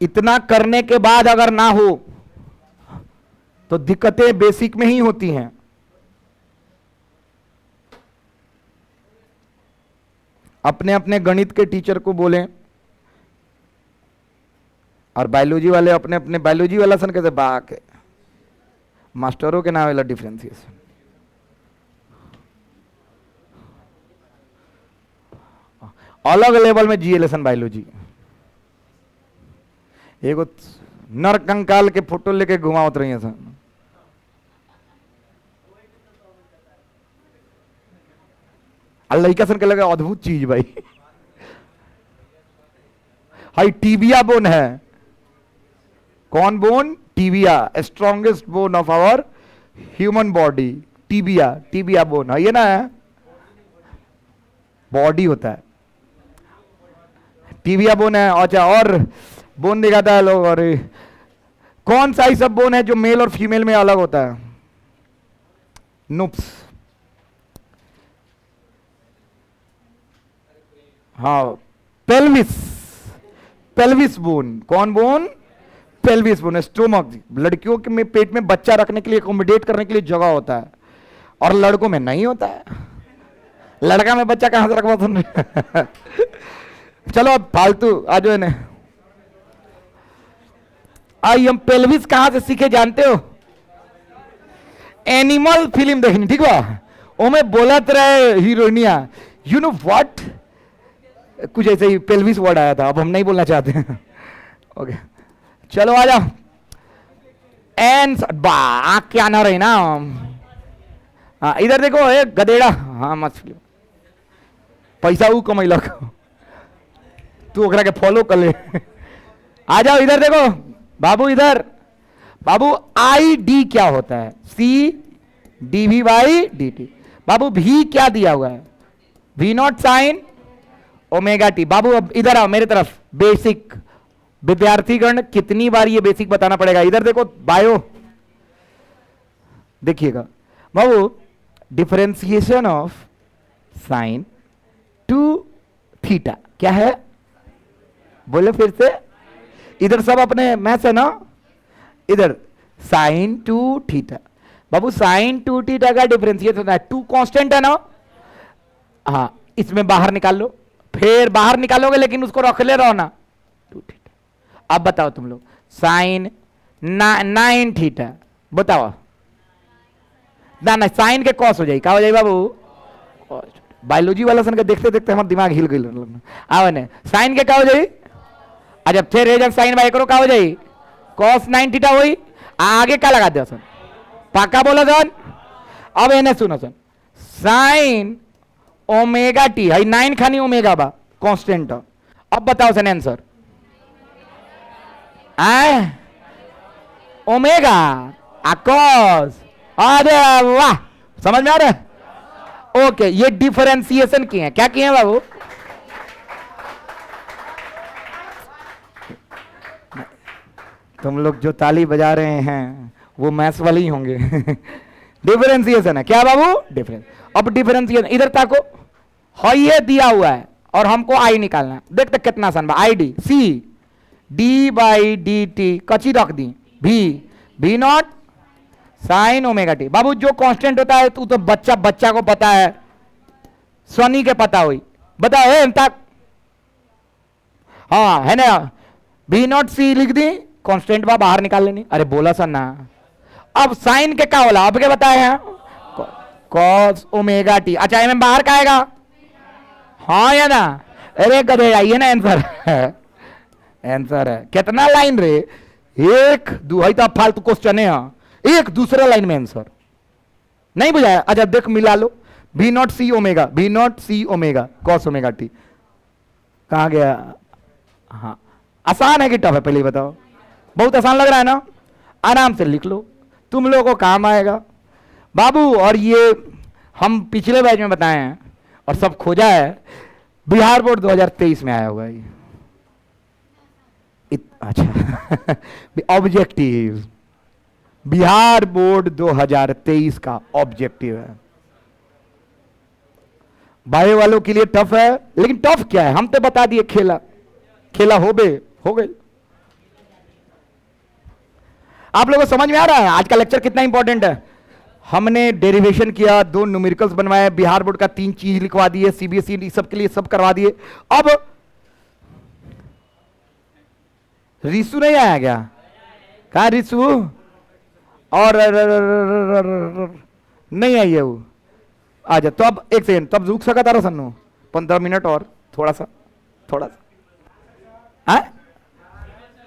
इतना करने के बाद अगर ना हो तो दिक्कतें बेसिक में ही होती हैं। अपने अपने गणित के टीचर को बोलें, और बायोलॉजी वाले अपने अपने बायोलॉजी वाला सन कैसे बाक है, मास्टरों के नाम वाला डिफरेंशिएशन। अलग लेवल में जीए लेसन बायोलॉजी। एगो नर कंकाल के फोटो लेके घुमावत रही है सर। लड़का सन के लगा अद्भुत चीज भाई। हाई टीबिया बोन है। कौन bone? Tibia, strongest bone of our human body. Tibia, tibia bone है ये ना, बॉडी होता है, टीबिया बोन है। अच्छा, और बोन दिखाता है लोग। और कौन सा ही सब बोन है जो मेल और फीमेल में अलग होता है? नुप्स। हाँ, पेल्विस, पेल्विस बोन। कौन बोन? Pelvis bone. स्टोमक, लड़कियों के में पेट में बच्चा रखने के लिए, अकोमोडेट करने के लिए जगह होता है, और लड़कों में नहीं होता है। लड़का में बच्चा कहां से रखवा सुन रहे? चलो अब फालतू आ जाओ इन्हें। आई हम पेल्विस कहां से सीखे जानते हो? एनिमल फिल्म देखनी, ठीक बा, ओ में बोलत रहे हीरोइनिया, यू नो व्हाट, कुछ ऐसे ही पेल्विस वर्ड आया था, अब हम नहीं बोलना चाहते हैं। ओके चलो आ जाओ। एन बा क्या ना रही ना। हाँ इधर देखो, एक गधेड़ा। हाँ मछली पैसा ऊ कमैलक, तू ओकरा के फॉलो कर ले। आ जाओ इधर देखो बाबू, इधर बाबू। आई डी क्या होता है? C D by D T. बाबू भी क्या दिया हुआ है? V not sine omega T. बाबू अब इधर आओ मेरे तरफ। बेसिक विद्यार्थीगण, कितनी बार ये बेसिक बताना पड़ेगा? इधर देखो बायो, देखिएगा बाबू। Differentiation of sine two theta क्या है? बोले फिर से। इधर सब अपने मैथ्स है ना, इधर साइन टू थीटा। बाबू साइन टू थीटा का डिफरेंशिएट होता है, टू कांस्टेंट है ना। हाँ, इसमें बाहर निकाल लो, फिर बाहर निकालोगे लेकिन उसको रख ले रहो ना, टू थीटा। अब बताओ तुम लोग, साइन 9 थीटा बताओ ना, ना साइन के कॉस हो जाएगी, क्या हो जाएगी बाबू? बायोलॉजी वाला सन के देखते देखते हमार दिमाग हिल गई। आवे ने साइन के का हो जाई, जब थे रेजन साइन बाई करो का हो जाई cos 9 थीटा हुई। आगे का लगा दिया सन, पाका बोला सन। अब इन्हें सुनो सन, साइन ओमेगा टी है 9 खानी ओमेगा बा कांस्टेंट। अब बताओ सन आंसर ओमेगा कॉस। अरे वाह, समझ में आ रहा है? ओके, ये डिफरेंशिएशन किए हैं। क्या किए हैं बाबू? तुम लोग जो ताली बजा रहे हैं वो मैथ्स वाले ही होंगे। डिफरेंशिएशन है क्या बाबू? डिफरेंस। अब डिफरेंशिएशन इधर ताको, हाँ ये दिया हुआ है और हमको आई निकालना है। देखते कितना आसान बा। I d c D by D t कची रख दी B naught sine omega T. बाबू जो कांस्टेंट होता है तो बच्चा को पता है, सोनी के पता हुई, बताओ है तक। हाँ है ना, भी नॉट सी लिख दी, कांस्टेंट बा बाहर निकाल लेनी। अरे बोला सर ना। अब साइन के क्या होला आप क्या बताए हैं? Cos omega T. अच्छा एम बाहर का आएगा? हाँ या ना? अरे गधे आइए ना आंसर। आंसर है कितना लाइन रे? एक दो है तो फालतू क्वेश्चन है। एक दूसरे लाइन में आंसर नहीं बुझाया? अच्छा देख मिला लो, B naught c omega, B naught c omega cos omega t कहां गया? हाँ आसान है कि टफ है पहले ही बताओ? बहुत आसान लग रहा है ना? आराम से लिख लो, तुम लोगों को काम आएगा बाबू। और ये हम पिछले बैच में बताए हैं और सब खोजा है, बिहार बोर्ड 2023 में आया हुआ है। अच्छा ऑब्जेक्टिव बिहार बोर्ड 2023 का ऑब्जेक्टिव है। बायो वालों के लिए टफ है, लेकिन टफ क्या है हम तो बता दिए, खेला खेला हो गए। आप लोगों को समझ में आ रहा है आज का लेक्चर कितना इंपॉर्टेंट है? हमने डेरिवेशन किया, 2 न्यूमेरिकल्स बनवाए, बिहार बोर्ड का 3 चीज लिखवा दिए, सीबीएसई सब के लिए सब करवा दिए। अब रिसु नहीं आया क्या? कहा रिसु? और नहीं आई है वो, आ जा। तो अब एक सेकंड, तब रुक सका था सन्नू 15 मिनट और थोड़ा सा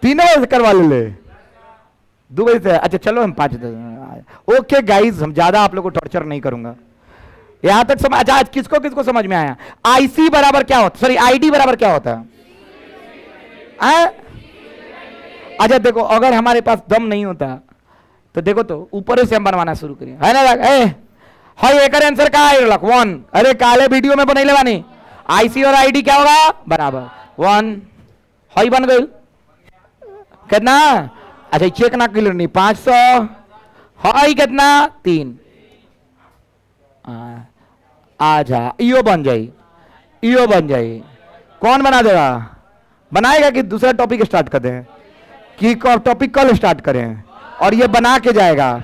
3 बजे से करवा ले 2 बजे से। अच्छा चलो हम 5 ओके गाइज, हम ज्यादा आप लोग को टॉर्चर नहीं करूंगा। यहां तक समझ? अच्छा आज किसको किसको समझ में आया? आईसी बराबर क्या होता, सॉरी आईडी बराबर क्या होता है? अच्छा देखो, अगर हमारे पास दम नहीं होता तो देखो तो ऊपर से हम बनवाना शुरू करिए, है ना? हाय एक आंसर का है 1। अरे काले वीडियो में बनैले बानी, आईसी और आईडी क्या होगा? बराबर 1। हाई बन गई कितना? अच्छा चेक ना क्लियर नहीं 500। हाई कितना? 3। आजा इो बन जाई। कौन बना देगा? बनाएगा कि दूसरा टॉपिक स्टार्ट कर दें? कि टॉपिक कल स्टार्ट करें? और ये बना के जाएगा,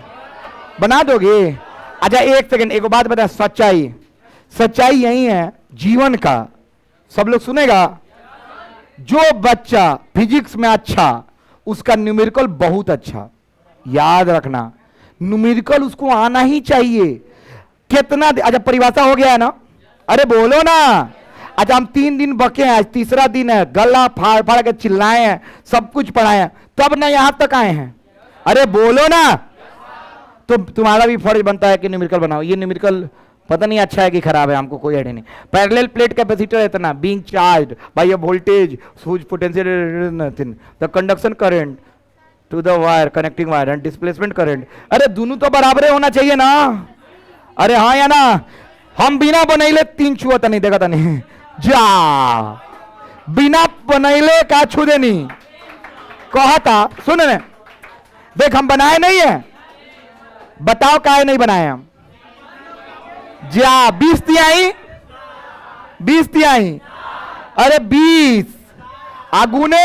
बना दोगे? अच्छा एक सेकंड, एक बात बता, सच्चाई यही है जीवन का, सब लोग सुनेगा। जो बच्चा फिजिक्स में अच्छा उसका न्यूमेरिकल बहुत अच्छा, याद रखना न्यूमेरिकल उसको आना ही चाहिए। कितना अच्छा परिभाषा हो गया है ना? अरे बोलो ना। अच्छा हम 3 दिन बके हैं, आज तीसरा दिन है, गला फाड़ फाड़ के चिल्लाए हैं, सब कुछ पढ़ाए हैं, तब ना यहां तक आए हैं। अरे बोलो ना। तो तुम्हारा भी फर्ज बनता है कि न्यूमेरिकल बनाओ। ये न्यूमेरिकल पता नहीं अच्छा है कि खराब है, हमको कोई आइडिया नहीं। पैरेलल प्लेट कैपेसिटर इतना being charged by a voltage whose potential nothing the conduction current to the wire connecting wire and displacement current. अरे दोनों तो बराबर होना चाहिए ना? अरे हाँ या ना? हम बिना बनैले 3 छुआ नहीं देखा था नहीं जा, बिना बनैले का छू देनी कहा था। सुन ने देख, हम बनाए नहीं है, बताओ काहे नहीं बनाए हम? जा 20 तिहाई। अरे 20 आगुने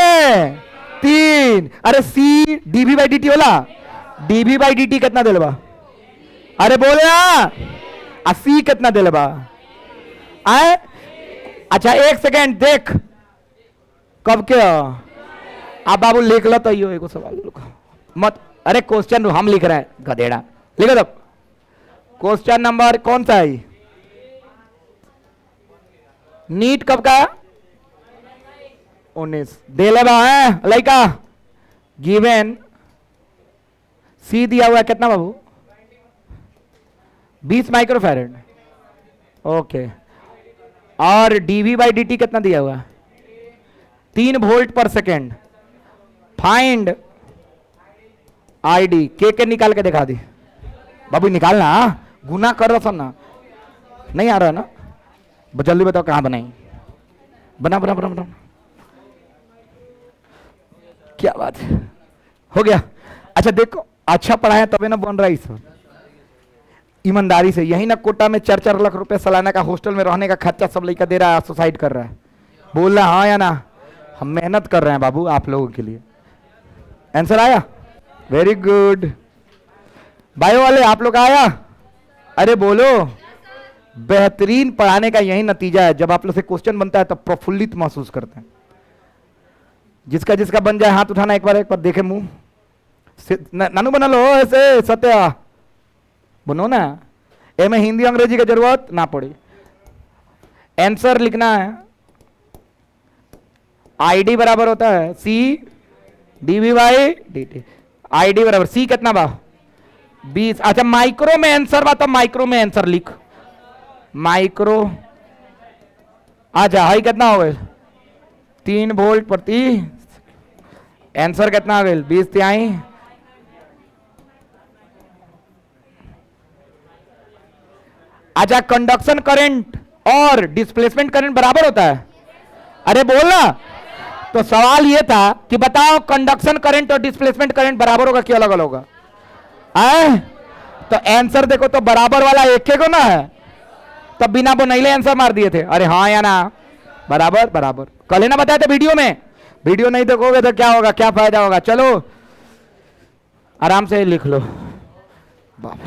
3। अरे सी डीवी बाई डी टी होला, डीवी बाई डी टी कितना दिलबा? अरे बोले ना, सी कितना दिलबा? आए? अच्छा एक सेकेंड देख, कब के आप बाबू लिख लो तो यो सवाल मत। अरे क्वेश्चन हम लिख रहे हैं गधेड़ा, लिखो तब। क्वेश्चन नंबर कौन सा है? नीट कब का? 19 दे ले है लड़का। गिवन सी दिया हुआ है कितना बाबू? 20 माइक्रोफैरेड। ओके, और डीवी बाई डी टी कितना दिया हुआ है? 3 वोल्ट पर सेकेंड। Find ID. के निकाल के दिखा दी बाबू, निकालना। गुना कर रहा था ना, नहीं आ रहा ना? जल्दी बताओ कहां बनाई? बना बना बना बना। क्या बात है, हो गया। अच्छा देखो, अच्छा पढ़ाया तबे ना बन रहा है सब। ईमानदारी से यही ना कोटा में 4-4 लाख रुपए सालाना का हॉस्टल में रहने का खर्चा सब लड़का दे रहा है, सुसाइड कर रहा है। बोल रहा हाँ या ना? हम मेहनत कर रहे हैं बाबू आप लोगों के लिए। आंसर आया? Very good. बायो वाले आप लोग आया? अरे बोलो। बेहतरीन पढ़ाने का यही नतीजा है, जब आप लोग से क्वेश्चन बनता है तब प्रफुल्लित महसूस करते हैं। जिसका जिसका बन जाए हाथ उठाना, एक बार देखे मुंह। नानू बना लो ऐसे, सत्या बनो ना। ए में हिंदी अंग्रेजी की जरूरत ना पड़ी। आंसर लिखना है। आईडी बराबर होता है C D V by D T. ID बराबर सी कितना बा? 20। अच्छा माइक्रो में आंसर बा, तो माइक्रो में आंसर लिख। माइक्रो अच्छा हाई कितना हो गए? 3 वोल्ट प्रति। आंसर कितना हो गए? 20 तिहाई। अच्छा कंडक्शन करंट और डिस्प्लेसमेंट करंट बराबर होता है? अरे बोलना। तो सवाल यह था कि बताओ कंडक्शन करंट और डिस्प्लेसमेंट करंट बराबर होगा कि अलग अलग होगा? तो आंसर देखो तो बराबर वाला एक को ना है, तब बिना बनैले आंसर मार दिए थे। अरे हाँ या ना? बराबर बराबर। कल ना बताया था वीडियो में। वीडियो नहीं देखोगे तो क्या होगा, क्या फायदा होगा? चलो आराम से लिख लो। बाप